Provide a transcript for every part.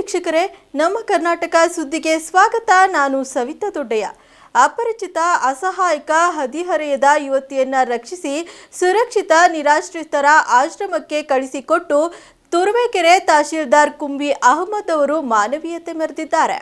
ವೀಕ್ಷಕರೇ, ನಮ್ಮ ಕರ್ನಾಟಕ ಸುದ್ದಿಗೆ ಸ್ವಾಗತ. ನಾನು ಸವಿತಾ ದೊಡ್ಡಯ್ಯ. ಅಪರಿಚಿತ ಅಸಹಾಯಕ ಹದಿಹರೆಯದ ಯುವತಿಯನ್ನ ರಕ್ಷಿಸಿ ಸುರಕ್ಷಿತ ನಿರಾಶ್ರಿತರ ಆಶ್ರಮಕ್ಕೆ ಕಳಿಸಿಕೊಟ್ಟು ತುರುವೇಕೆರೆ ತಹಶೀಲ್ದಾರ್ ಕುಂಬಿ ಅಹಮದ್ ಅವರು ಮಾನವೀಯತೆ ಮೆರೆದಿದ್ದಾರೆ.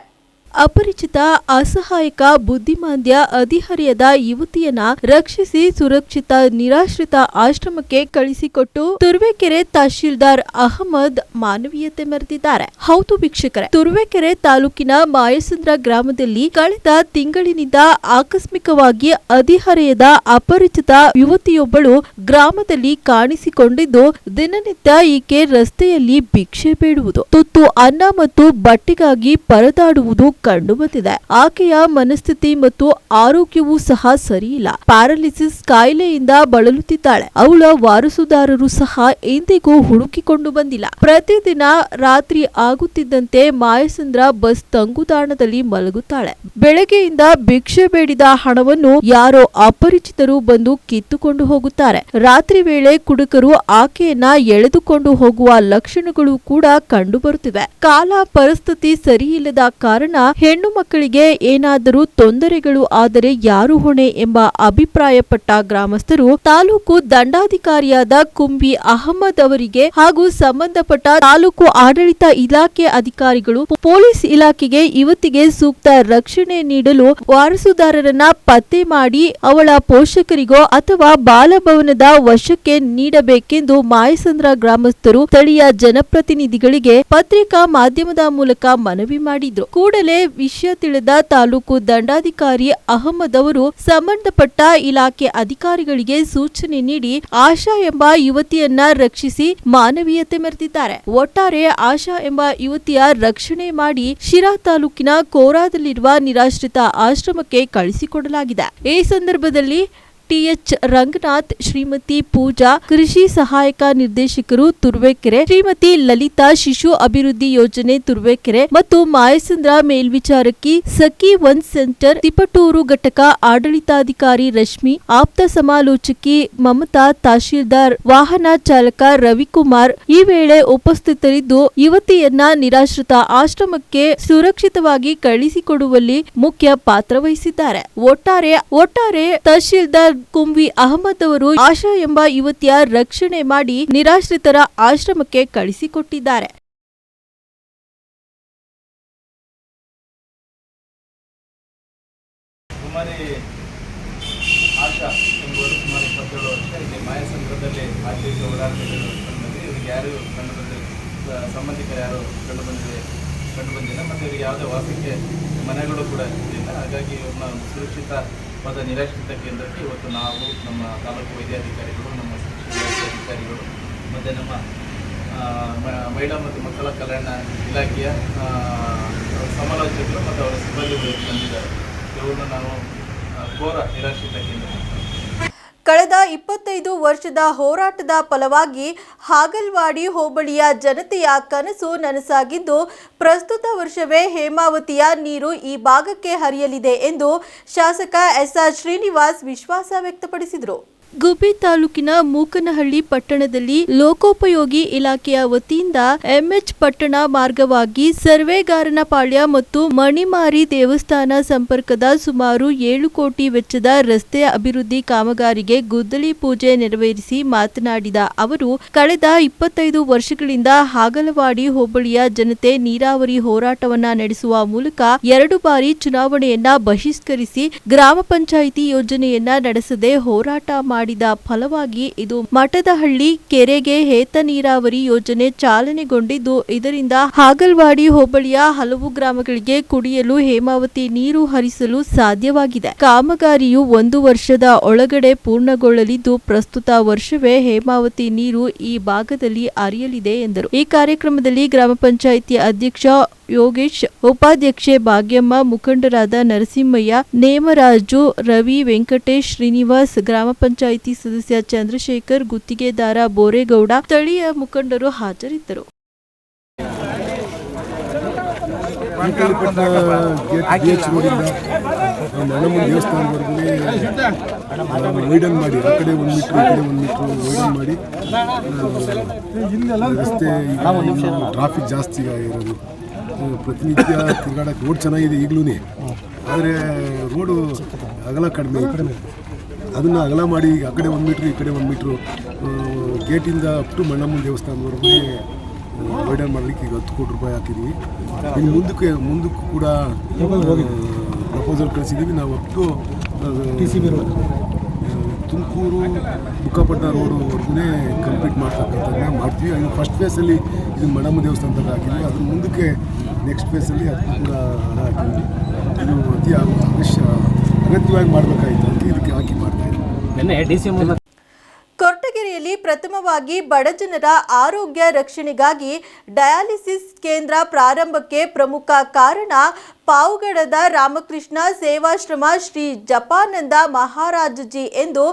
ಅಪರಿಚಿತ ಅಸಹಾಯಕ ಬುದ್ಧಿಮಾಂದ್ಯ ಹದಿಹರೆಯದ ಯುವತಿಯನ್ನ ರಕ್ಷಿಸಿ ಸುರಕ್ಷಿತ ನಿರಾಶ್ರಿತ ಆಶ್ರಮಕ್ಕೆ ಕಳಿಸಿಕೊಟ್ಟು ತುರುವೇಕೆರೆ ತಹಶೀಲ್ದಾರ್ ಅಹಮದ್ ಮಾನವೀಯತೆ ಮೆರೆದಿದ್ದಾರೆ. ಹೌದು ವೀಕ್ಷಕರೇ, ತುರುವೇಕೆರೆ ತಾಲೂಕಿನ ಮಾಯಸಂದ್ರ ಗ್ರಾಮದಲ್ಲಿ ಕಳೆದ ತಿಂಗಳಿನಿಂದ ಆಕಸ್ಮಿಕವಾಗಿ ಹದಿಹರೆಯದ ಅಪರಿಚಿತ ಯುವತಿಯೊಬ್ಬಳು ಗ್ರಾಮದಲ್ಲಿ ಕಾಣಿಸಿಕೊಂಡಿದ್ದು, ದಿನನಿತ್ಯ ಈಕೆ ರಸ್ತೆಯಲ್ಲಿ ಭಿಕ್ಷೆ ಬೇಡುವುದು, ತುತ್ತು ಅನ್ನ ಮತ್ತು ಬಟ್ಟೆಗಾಗಿ ಪರದಾಡುವುದು ಕಂಡುಬಂದಿದೆ. ಆಕೆಯ ಮನಸ್ಥಿತಿ ಮತ್ತು ಆರೋಗ್ಯವೂ ಸಹ ಸರಿಯಿಲ್ಲ. ಪ್ಯಾರಾಲಿಸಿಸ್ ಕಾಯಿಲೆಯಿಂದ ಬಳಲುತ್ತಿದ್ದಾಳೆ. ಅವಳ ವಾರಸುದಾರರು ಸಹ ಇಂದಿಗೂ ಹುಡುಕಿಕೊಂಡು ಬಂದಿಲ್ಲ. ಪ್ರತಿದಿನ ರಾತ್ರಿ ಆಗುತ್ತಿದ್ದಂತೆ ಮಾಯಸಂದ್ರ ಬಸ್ ತಂಗುದಾಣದಲ್ಲಿ ಮಲಗುತ್ತಾಳೆ. ಬೆಳಗ್ಗೆಯಿಂದ ಭಿಕ್ಷೆ ಬೇಡಿದ ಹಣವನ್ನು ಯಾರೋ ಅಪರಿಚಿತರು ಬಂದು ಕಿತ್ತುಕೊಂಡು ಹೋಗುತ್ತಾರೆ. ರಾತ್ರಿ ವೇಳೆ ಕುಡುಕರು ಆಕೆಯನ್ನ ಎಳೆದುಕೊಂಡು ಹೋಗುವ ಲಕ್ಷಣಗಳು ಕೂಡ ಕಂಡುಬರುತ್ತಿವೆ. ಕಾಲ ಪರಿಸ್ಥಿತಿ ಸರಿಯಿಲ್ಲದ ಕಾರಣ ಹೆಣ್ಣು ಮಕ್ಕಳಿಗೆ ಏನಾದರೂ ತೊಂದರೆಗಳು ಆದರೆ ಯಾರು ಹೊಣೆ ಎಂಬ ಅಭಿಪ್ರಾಯಪಟ್ಟ ಗ್ರಾಮಸ್ಥರು ತಾಲೂಕು ದಂಡಾಧಿಕಾರಿಯಾದ ಕುಂಬಿ ಅಹಮದ್ ಅವರಿಗೆ ಹಾಗೂ ಸಂಬಂಧಪಟ್ಟ ತಾಲೂಕು ಆಡಳಿತ ಇಲಾಖೆ ಅಧಿಕಾರಿಗಳು, ಪೊಲೀಸ್ ಇಲಾಖೆಗೆ ಯುವತಿಗೆ ಸೂಕ್ತ ರಕ್ಷಣೆ ನೀಡಲು ವಾರಸುದಾರರನ್ನ ಪತ್ತೆ ಮಾಡಿ ಅವಳ ಪೋಷಕರಿಗೋ ಅಥವಾ ಬಾಲಭವನದ ವಶಕ್ಕೆ ನೀಡಬೇಕೆಂದು ಮಾಯಸಂದ್ರ ಗ್ರಾಮಸ್ಥರು ಸ್ಥಳೀಯ ಜನಪ್ರತಿನಿಧಿಗಳಿಗೆ ಪತ್ರಿಕಾ ಮಾಧ್ಯಮದ ಮೂಲಕ ಮನವಿ ಮಾಡಿದ್ರು. ಕೂಡಲೇ ವಿಷಯ ತಿಳಿದ ತಾಲೂಕು ದಂಡಾಧಿಕಾರಿ ಅಹಮದ್ ಅವರು ಸಂಬಂಧಪಟ್ಟ ಇಲಾಖೆ ಅಧಿಕಾರಿಗಳಿಗೆ ಸೂಚನೆ ನೀಡಿ ಆಶಾ ಎಂಬ ಯುವತಿಯನ್ನ ರಕ್ಷಿಸಿ ಮಾನವೀಯತೆ ಮೆರೆದಿದ್ದಾರೆ. ಒಟ್ಟಾರೆ ಆಶಾ ಎಂಬ ಯುವತಿಯ ರಕ್ಷಣೆ ಮಾಡಿ ಶಿರಾ ತಾಲೂಕಿನ ಕೋರಾದಲ್ಲಿರುವ ನಿರಾಶ್ರಿತ ಆಶ್ರಮಕ್ಕೆ ಕಳಿಸಿಕೊಡಲಾಗಿದೆ. ಈ ಸಂದರ್ಭದಲ್ಲಿ ಟಿಎಚ್ ರಂಗನಾಥ್, ಶ್ರೀಮತಿ ಪೂಜಾ, ಕೃಷಿ ಸಹಾಯಕ ನಿರ್ದೇಶಕರು ತುರುವೇಕೆರೆ, ಶ್ರೀಮತಿ ಲಲಿತಾ, ಶಿಶು ಅಭಿವೃದ್ಧಿ ಯೋಜನೆ ತುರುವೇಕೆರೆ ಮತ್ತು ಮಾಯಸಂದ್ರ ಮೇಲ್ವಿಚಾರಕಿ ಸಖಿ ಒನ್ ಸೆಂಟರ್ ತಿಪಟೂರು ಘಟಕ ಆಡಳಿತಾಧಿಕಾರಿ ರಶ್ಮಿ, ಆಪ್ತ ಸಮಾಲೋಚಕಿ ಮಮತಾ, ತಹಶೀಲ್ದಾರ್ ವಾಹನ ಚಾಲಕ ರವಿಕುಮಾರ್ ಈ ವೇಳೆ ಉಪಸ್ಥಿತರಿದ್ದು ಯುವತಿಯನ್ನ ನಿರಾಶ್ರಿತ ಆಶ್ರಮಕ್ಕೆ ಸುರಕ್ಷಿತವಾಗಿ ಕಳಿಸಿಕೊಡುವಲ್ಲಿ ಮುಖ್ಯ ಪಾತ್ರ ವಹಿಸಿದ್ದಾರೆ. ಒಟ್ಟಾರೆ ತಹಶೀಲ್ದಾರ್ ಕುಂಬಿ ಅಹಮದ್ ಅವರು ಆಶಾ ಎಂಬ ಯುವತಿಯ ರಕ್ಷಣೆ ಮಾಡಿ ನಿರಾಶ್ರಿತರ ಆಶ್ರಮಕ್ಕೆ ಕಳಿಸಿಕೊಟ್ಟಿದ್ದಾರೆ. ಆಶಾ ಎಂಬುವರು ಸುಮಾರು 27 ವರ್ಷ ಇಲ್ಲಿ ಮಾಯಸಂದ್ರದಲ್ಲಿ ಆಚೆಗೆ ಓಡಾಡ್ತಿದ್ದರು. ಇವರಿಗೆ ಯಾರು ಸಂಬಂಧಿಕರು ಯಾರು ಕಂಡು ಬಂದಿಲ್ಲ ಮತ್ತು ಇವರಿಗೆ ಯಾವುದೇ ವಾಸಕ್ಕೆ ಮನೆಗಳು ಕೂಡ ಇಲ್ಲ. ಹಾಗಾಗಿ ಇವ್ರನ್ನ ಸುರಕ್ಷಿತವಾದ ನಿರಾಶ್ರಿತ ಕೇಂದ್ರಕ್ಕೆ ಇವತ್ತು ನಾವು, ನಮ್ಮ ತಾಲೂಕು ವೈದ್ಯಾಧಿಕಾರಿಗಳು, ನಮ್ಮ ಶಿಕ್ಷಣ ಅಧಿಕಾರಿಗಳು ಮತ್ತು ನಮ್ಮ ಮಹಿಳಾ ಮತ್ತು ಮಕ್ಕಳ ಕಲ್ಯಾಣ ಇಲಾಖೆಯ ಸಮಾಲೋಚಕರು ಮತ್ತು ಅವರ ಸಿಬ್ಬಂದಿಗಳು ಬಂದಿದ್ದಾರೆ. ಇವ್ರನ್ನ ನಾವು ಘೋರ ನಿರಾಶ್ರಿತ ಕೇಂದ್ರ. ಕಳೆದ 25 ವರ್ಷದ ಹೋರಾಟದ ಫಲವಾಗಿ ಹಾಗಲವಾಡಿ ಹೋಬಳಿಯ ಜನತೆಯ ಕನಸು ನನಸಾಗಿದ್ದು, ಪ್ರಸ್ತುತ ವರ್ಷವೇ ಹೇಮಾವತಿಯ ನೀರು ಈ ಭಾಗಕ್ಕೆ ಹರಿಯಲಿದೆ ಎಂದು ಶಾಸಕ ಎಸ್ಆರ್ ಶ್ರೀನಿವಾಸ್ ವಿಶ್ವಾಸ ವ್ಯಕ್ತಪಡಿಸಿದರು. ಗುಬ್ಬಿ ತಾಲೂಕಿನ ಮೂಕನಹಳ್ಳಿ ಪಟ್ಟಣದಲ್ಲಿ ಲೋಕೋಪಯೋಗಿ ಇಲಾಖೆಯ ವತಿಯಿಂದ ಎಂಎಚ್ ಪಟ್ಟಣ ಮಾರ್ಗವಾಗಿ ಸರ್ವೇಗಾರನಪಾಳ್ಯ ಮತ್ತು ಮಣಿಮಾರಿ ದೇವಸ್ಥಾನ ಸಂಪರ್ಕದ ಸುಮಾರು 7 ಕೋಟಿ ವೆಚ್ಚದ ರಸ್ತೆ ಅಭಿವೃದ್ಧಿ ಕಾಮಗಾರಿಗೆ ಗುದ್ದಲಿ ಪೂಜೆ ನೆರವೇರಿಸಿ ಮಾತನಾಡಿದ ಅವರು, ಕಳೆದ 25 ವರ್ಷಗಳಿಂದ ಹಾಗಲವಾಡಿ ಹೋಬಳಿಯ ಜನತೆ ನೀರಾವರಿ ಹೋರಾಟವನ್ನ ನಡೆಸುವ ಮೂಲಕ 2 ಬಾರಿ ಚುನಾವಣೆಯನ್ನ ಬಹಿಷ್ಕರಿಸಿ ಗ್ರಾಮ ಪಂಚಾಯಿತಿ ಯೋಜನೆಯನ್ನ ನಡೆಸದೆ ಹೋರಾಟ ಮಾಡಿದ ಫಲವಾಗಿ ಇದು ಮಠದಹಳ್ಳಿ ಕೆರೆಗೆ ಏತ ನೀರಾವರಿ ಯೋಜನೆ ಚಾಲನೆಗೊಂಡಿದ್ದು, ಇದರಿಂದ ಹಾಗಲವಾಡಿ ಹೋಬಳಿಯ ಹಲವು ಗ್ರಾಮಗಳಿಗೆ ಕುಡಿಯಲು ಹೇಮಾವತಿ ನೀರು ಹರಿಸಲು ಸಾಧ್ಯವಾಗಿದೆ. ಕಾಮಗಾರಿಯು 1 ವರ್ಷದ ಒಳಗಡೆ ಪೂರ್ಣಗೊಳ್ಳಲಿದ್ದು, ಪ್ರಸ್ತುತ ವರ್ಷವೇ ಹೇಮಾವತಿ ನೀರು ಈ ಭಾಗದಲ್ಲಿ ಹರಿಯಲಿದೆ ಎಂದರು. ಈ ಕಾರ್ಯಕ್ರಮದಲ್ಲಿ ಗ್ರಾಮ ಪಂಚಾಯಿತಿ ಅಧ್ಯಕ್ಷ ಯೋಗೇಶ್, ಉಪಾಧ್ಯಕ್ಷೆ ಭಾಗ್ಯಮ್ಮ, ಮುಖಂಡರಾದ ನರಸಿಂಹಯ್ಯ, ನೇಮರಾಜು, ರವಿ, ವೆಂಕಟೇಶ್, ಶ್ರೀನಿವಾಸ್, ಗ್ರಾಮ ಪಂಚಾಯಿತಿ ಸದಸ್ಯ ಚಂದ್ರಶೇಖರ್, ಗುತ್ತಿಗೆದಾರ ಬೋರೇಗೌಡ, ಸ್ಥಳೀಯ ಮುಖಂಡರು ಹಾಜರಿದ್ದರು. ವೈಡನ್ ಮಾಡಿ ಆ ಕಡೆ 1 ಮೀಟರ್ ಈ ಕಡೆ 1 ಮೀಟರ್ ವೈಡನ್ ಮಾಡಿ ರಸ್ತೆ ಟ್ರಾಫಿಕ್ ಜಾಸ್ತಿ ಆಗಿರೋದು ಪ್ರತಿನಿತ್ಯ ತಿರುಗಾಡಕ್ಕೆ ರೋಡ್ ಚೆನ್ನಾಗಿದೆ ಈಗಲೂ, ಆದರೆ ರೋಡು ಅಗಲ ಕಡಿಮೆ. ಅದನ್ನು ಅಗಲ ಮಾಡಿ ಈಗ ಆ ಕಡೆ 1 ಮೀಟ್ರ್ ಈ ಕಡೆ 1 ಮೀಟ್ರು ಗೇಟಿಂದ ಅಪ್ ಟು ಮಣ್ಣಮ್ಮನ ದೇವಸ್ಥಾನದವರೆಗೆ ವೈಡನ್ ಮಾಡಲಿಕ್ಕೆ ಈಗ 10 ಕೋಟಿ ರೂಪಾಯಿ ಹಾಕಿದ್ದೀವಿ. ಇನ್ನು ಮುಂದಕ್ಕೂ ಕೂಡ ಪ್ರಪೋಸಲ್ ಕಳಿಸಿದ್ದೀವಿ. ನಾವು up to Tumakuru Bukkapatna ರೋಡುವರೆಗೂ complete ಮಾಡ್ತಕ್ಕಂಥದ್ದನ್ನ ಮಾಡ್ತೀವಿ. ಇನ್ನು ಫಸ್ಟ್ ಫೇಸಲ್ಲಿ ಇದು ಮಣ್ಣಮ್ಮ ದೇವಸ್ಥಾನದಲ್ಲಿ ಹಾಕಿದ್ವಿ. ಅದ್ರ ಮುಂದಕ್ಕೆ ನೆಕ್ಸ್ಟ್ ಫೇಸಲ್ಲಿ ಅದಕ್ಕೂ ಕೂಡ ಹಣ ಹಾಕಿದ್ವಿ. ಇದು ಅತಿ ಅಗತ್ಯವಾಗಿ ಮಾಡಬೇಕಾಯಿತು ಅಂತ ಇದಕ್ಕೆ ಹಾಕಿ ಮಾಡ್ತಾಯಿದ್ವಿ. ಕೊರಟಗೆರೆಯಲ್ಲಿ ಪ್ರಥಮವಾಗಿ ಬಡಜನರ ಆರೋಗ್ಯ ರಕ್ಷಣೆಗಾಗಿ ಡಯಾಲಿಸಿಸ್ ಕೇಂದ್ರ ಪ್ರಾರಂಭಕ್ಕೆ ಪ್ರಮುಖ ಕಾರಣ ಪಾವಗಡದ ರಾಮಕೃಷ್ಣ ಸೇವಾಶ್ರಮ ಶ್ರೀ ಜಪಾನಂದ ಮಹಾರಾಜಜಿ ಎಂದು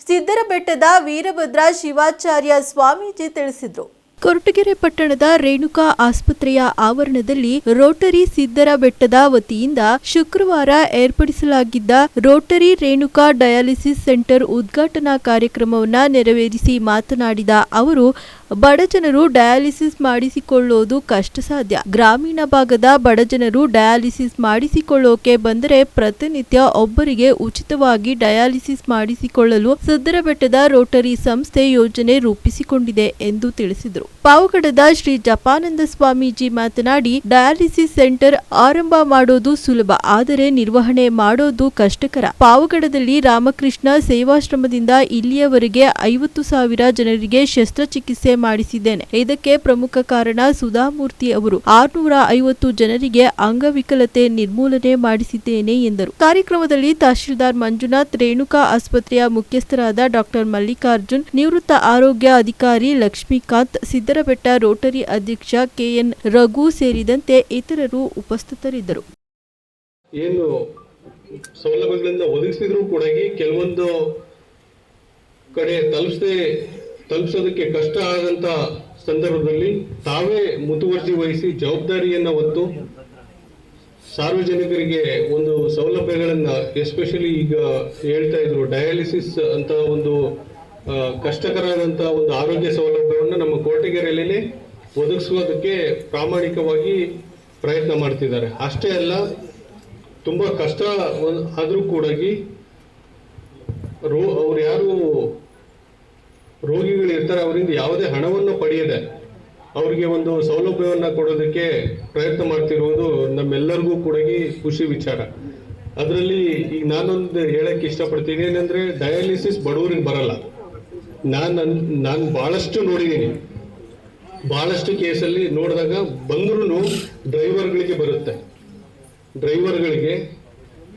ಸಿದ್ದರಬೆಟ್ಟದ ವೀರಭದ್ರ ಶಿವಾಚಾರ್ಯ ಸ್ವಾಮೀಜಿ ತಿಳಿಸಿದರು. ಕೊರಟಗೆರೆ ಪಟ್ಟಣದ ರೇಣುಕಾ ಆಸ್ಪತ್ರೆಯ ಆವರಣದಲ್ಲಿ ರೋಟರಿ ಸಿದ್ದರಬೆಟ್ಟದ ವತಿಯಿಂದ ಶುಕ್ರವಾರ ಏರ್ಪಡಿಸಲಾಗಿದ್ದ ರೋಟರಿ ರೇಣುಕಾ ಡಯಾಲಿಸಿಸ್ ಸೆಂಟರ್ ಉದ್ಘಾಟನಾ ಕಾರ್ಯಕ್ರಮವನ್ನು ನೆರವೇರಿಸಿ ಮಾತನಾಡಿದ ಅವರು, ಬಡಜನರು ಡಯಾಲಿಸಿಸ್ ಮಾಡಿಸಿಕೊಳ್ಳುವುದು ಕಷ್ಟ ಸಾಧ್ಯ. ಗ್ರಾಮೀಣ ಭಾಗದ ಬಡಜನರು ಡಯಾಲಿಸಿಸ್ ಮಾಡಿಸಿಕೊಳ್ಳೋಕೆ ಬಂದರೆ ಪ್ರತಿನಿತ್ಯ ಒಬ್ಬರಿಗೆ ಉಚಿತವಾಗಿ ಡಯಾಲಿಸಿಸ್ ಮಾಡಿಸಿಕೊಳ್ಳಲು ಸಿದ್ದರಬೆಟ್ಟದ ರೋಟರಿ ಸಂಸ್ಥೆ ಯೋಜನೆ ರೂಪಿಸಿಕೊಂಡಿದೆ ಎಂದು ತಿಳಿಸಿದರು. ಪಾವಗಡದ ಶ್ರೀ ಜಪಾನಂದ ಸ್ವಾಮೀಜಿ ಮಾತನಾಡಿ, ಡಯಾಲಿಸಿಸ್ ಸೆಂಟರ್ ಆರಂಭ ಮಾಡೋದು ಸುಲಭ, ಆದರೆ ನಿರ್ವಹಣೆ ಮಾಡೋದು ಕಷ್ಟಕರ. ಪಾವಗಡದಲ್ಲಿ ರಾಮಕೃಷ್ಣ ಸೇವಾಶ್ರಮದಿಂದ ಇಲ್ಲಿಯವರೆಗೆ 50,000 ಜನರಿಗೆ ಶಸ್ತ್ರಚಿಕಿತ್ಸೆ ಮಾಡಿಸಿದ್ದೇನೆ. ಇದಕ್ಕೆ ಪ್ರಮುಖ ಕಾರಣ ಸುಧಾಮೂರ್ತಿ ಅವರು. 650 ಜನರಿಗೆ ಅಂಗವಿಕಲತೆ ನಿರ್ಮೂಲನೆ ಮಾಡಿಸಿದ್ದೇನೆ ಎಂದರು. ಕಾರ್ಯಕ್ರಮದಲ್ಲಿ ತಹಶೀಲ್ದಾರ್ ಮಂಜುನಾಥ್, ರೇಣುಕಾ ಆಸ್ಪತ್ರೆಯ ಮುಖ್ಯಸ್ಥರಾದ ಡಾಕ್ಟರ್ ಮಲ್ಲಿಕಾರ್ಜುನ್, ನಿವೃತ್ತ ಆರೋಗ್ಯ ಅಧಿಕಾರಿ ಲಕ್ಷ್ಮೀಕಾಂತ್, ಸಿದ್ದರಬೆಟ್ಟ ರೋಟರಿ ಅಧ್ಯಕ್ಷ ಕೆಎನ್ ರಘು ಸೇರಿದಂತೆ ಇತರರು ಉಪಸ್ಥಿತರಿದ್ದರು. ಏನು ಸೌಲಭ್ಯಗಳಿಂದ ಒದಗಿಸಿದ್ರು ಕೂಡ ಕೆಲವೊಂದು ಕಡೆ ತಲುಪಿಸೋದಕ್ಕೆ ಕಷ್ಟ ಆದಂತ ಸಂದರ್ಭದಲ್ಲಿ ತಾವೇ ಮುತುವರ್ಜಿ ವಹಿಸಿ ಜವಾಬ್ದಾರಿಯನ್ನ ಹೊತ್ತು ಸಾರ್ವಜನಿಕರಿಗೆ ಒಂದು ಸೌಲಭ್ಯಗಳನ್ನ, ಎಸ್ಪೆಷಲಿ ಈಗ ಹೇಳ್ತಾ ಇದ್ರು ಡಯಾಲಿಸಿಸ್ ಅಂತ ಒಂದು ಕಷ್ಟಕರವಾದಂಥ ಒಂದು ಆರೋಗ್ಯ ಸೌಲಭ್ಯವನ್ನು ನಮ್ಮ ಕೊರಟಗೆರೆಯಲ್ಲಿ ಒದಗಿಸೋದಕ್ಕೆ ಪ್ರಾಮಾಣಿಕವಾಗಿ ಪ್ರಯತ್ನ ಮಾಡ್ತಿದ್ದಾರೆ. ಅಷ್ಟೇ ಅಲ್ಲ, ತುಂಬ ಕಷ್ಟ ಆದರೂ ಕೂಡ ಅವ್ರು ಯಾರು ರೋಗಿಗಳಿರ್ತಾರೆ ಅವರಿಂದ ಯಾವುದೇ ಹಣವನ್ನು ಪಡೆಯದೆ ಅವರಿಗೆ ಒಂದು ಸೌಲಭ್ಯವನ್ನು ಕೊಡೋದಕ್ಕೆ ಪ್ರಯತ್ನ ಮಾಡ್ತಿರುವುದು ನಮ್ಮೆಲ್ಲರಿಗೂ ಕೂಡ ಖುಷಿ ವಿಚಾರ. ಅದರಲ್ಲಿ ಈಗ ನಾನೊಂದು ಹೇಳಕ್ಕೆ ಇಷ್ಟಪಡ್ತೀನಿ, ಏನಂದ್ರೆ ಡಯಾಲಿಸಿಸ್ ಬಡವರಿಗೆ ಬರಲ್ಲ. ನಾನು ಬಹಳಷ್ಟು ನೋಡಿದ್ದೀನಿ, ಬಹಳಷ್ಟು ಕೇಸಲ್ಲಿ ನೋಡಿದಾಗ ಬಂದ್ರೂ ಡ್ರೈವರ್ಗಳಿಗೆ ಬರುತ್ತೆ. ಡ್ರೈವರ್ಗಳಿಗೆ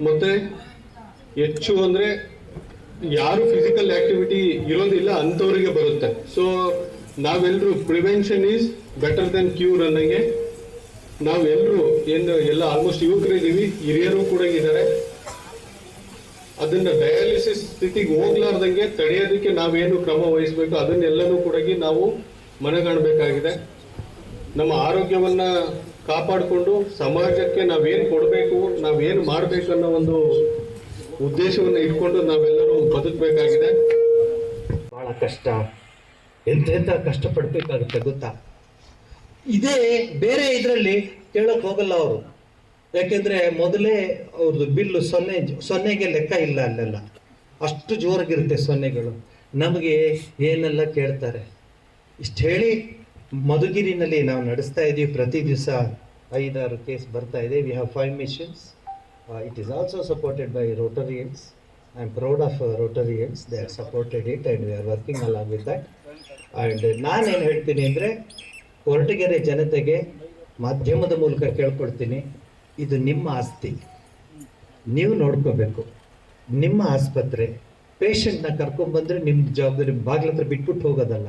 ಮತ್ತೆ ಹೆಚ್ಚು ಅಂದ್ರೆ ಯಾರು ಫಿಸಿಕಲ್ ಆಕ್ಟಿವಿಟಿ ಇರೋದಿಲ್ಲ ಅಂಥವರಿಗೆ ಬರುತ್ತೆ. ಸೊ ನಾವೆಲ್ಲರೂ prevention is better then cure ಅನ್ನಂಗೆ ನಾವೆಲ್ಲರೂ ಎಲ್ಲ ಆಲ್ಮೋಸ್ಟ್ ಯುವಕರಿದ್ದೀವಿ, ಹಿರಿಯರು ಕೂಡ ಇದ್ದಾರೆ. ಅದನ್ನ ಡಯಾಲಿಸಿಸ್ ಸ್ಥಿತಿಗೆ ಹೋಗ್ಲಾರ್ದಂಗೆ ತಡೆಯೋದಕ್ಕೆ ನಾವೇನು ಕ್ರಮ ವಹಿಸಬೇಕು ಅದನ್ನೆಲ್ಲನೂ ಕೂಡ ನಾವು ಮನಗಾಣಬೇಕಾಗಿದೆ. ನಮ್ಮ ಆರೋಗ್ಯವನ್ನ ಕಾಪಾಡಿಕೊಂಡು ಸಮಾಜಕ್ಕೆ ನಾವೇನು ಕೊಡಬೇಕು, ನಾವೇನು ಮಾಡಬೇಕು ಅನ್ನೋ ಒಂದು ಉದ್ದೇಶವನ್ನ ಇಟ್ಕೊಂಡು ನಾವೆಲ್ಲರೂ ಬದುಕಬೇಕಾಗಿದೆ. ಬಹಳ ಕಷ್ಟ, ಎಂತೆಂತ ಕಷ್ಟಪಡ್ಬೇಕಾಗುತ್ತೆ ಗೊತ್ತಾ. ಇದೇ ಬೇರೆ ಇದರಲ್ಲಿ ಕೇಳಕ್ ಹೋಗಲ್ಲ ಅವರು, ಯಾಕೆಂದ್ರೆ ಮೊದಲೇ ಅವ್ರದ್ದು ಬಿಲ್ಲು ಸೊನ್ನೆಗೆ ಲೆಕ್ಕ ಇಲ್ಲ, ಅಲ್ಲೆಲ್ಲ ಅಷ್ಟು ಜೋರಾಗಿರುತ್ತೆ ಸೊನ್ನೆಗಳು. ನಮಗೆ ಏನೆಲ್ಲ ಕೇಳ್ತಾರೆ. ಇಷ್ಟು ಹೇಳಿ ಮಧುಗಿರಿನಲ್ಲಿ ನಾವು ನಡೆಸ್ತಾ ಇದ್ದೀವಿ. ಪ್ರತಿ ದಿವಸ 5-6 ಕೇಸ್ ಬರ್ತಾ ಇದೆ. We have 5 missions. It is also supported by Rotarians. I am proud of Rotarians. They have supported it and we are working along with that. And ನಾನೇನು ಹೇಳ್ತೀನಿ ಅಂದರೆ, ಕೊರಟಗೆರೆ ಜನತೆಗೆ ಮಾಧ್ಯಮದ ಮೂಲಕ ಕೇಳ್ಕೊಡ್ತೀನಿ, ಇದು ನಿಮ್ಮ ಆಸ್ತಿ, ನೀವು ನೋಡ್ಕೋಬೇಕು. ನಿಮ್ಮ ಆಸ್ಪತ್ರೆ, ಪೇಷಂಟ್ನ ಕರ್ಕೊಂಡ್ಬಂದರೆ ನಿಮ್ಮ ಜವಾಬ್ದಾರಿ. ಬಾಗಿಲ ಹತ್ರ ಬಿಟ್ಬಿಟ್ಟು ಹೋಗೋದಲ್ಲ,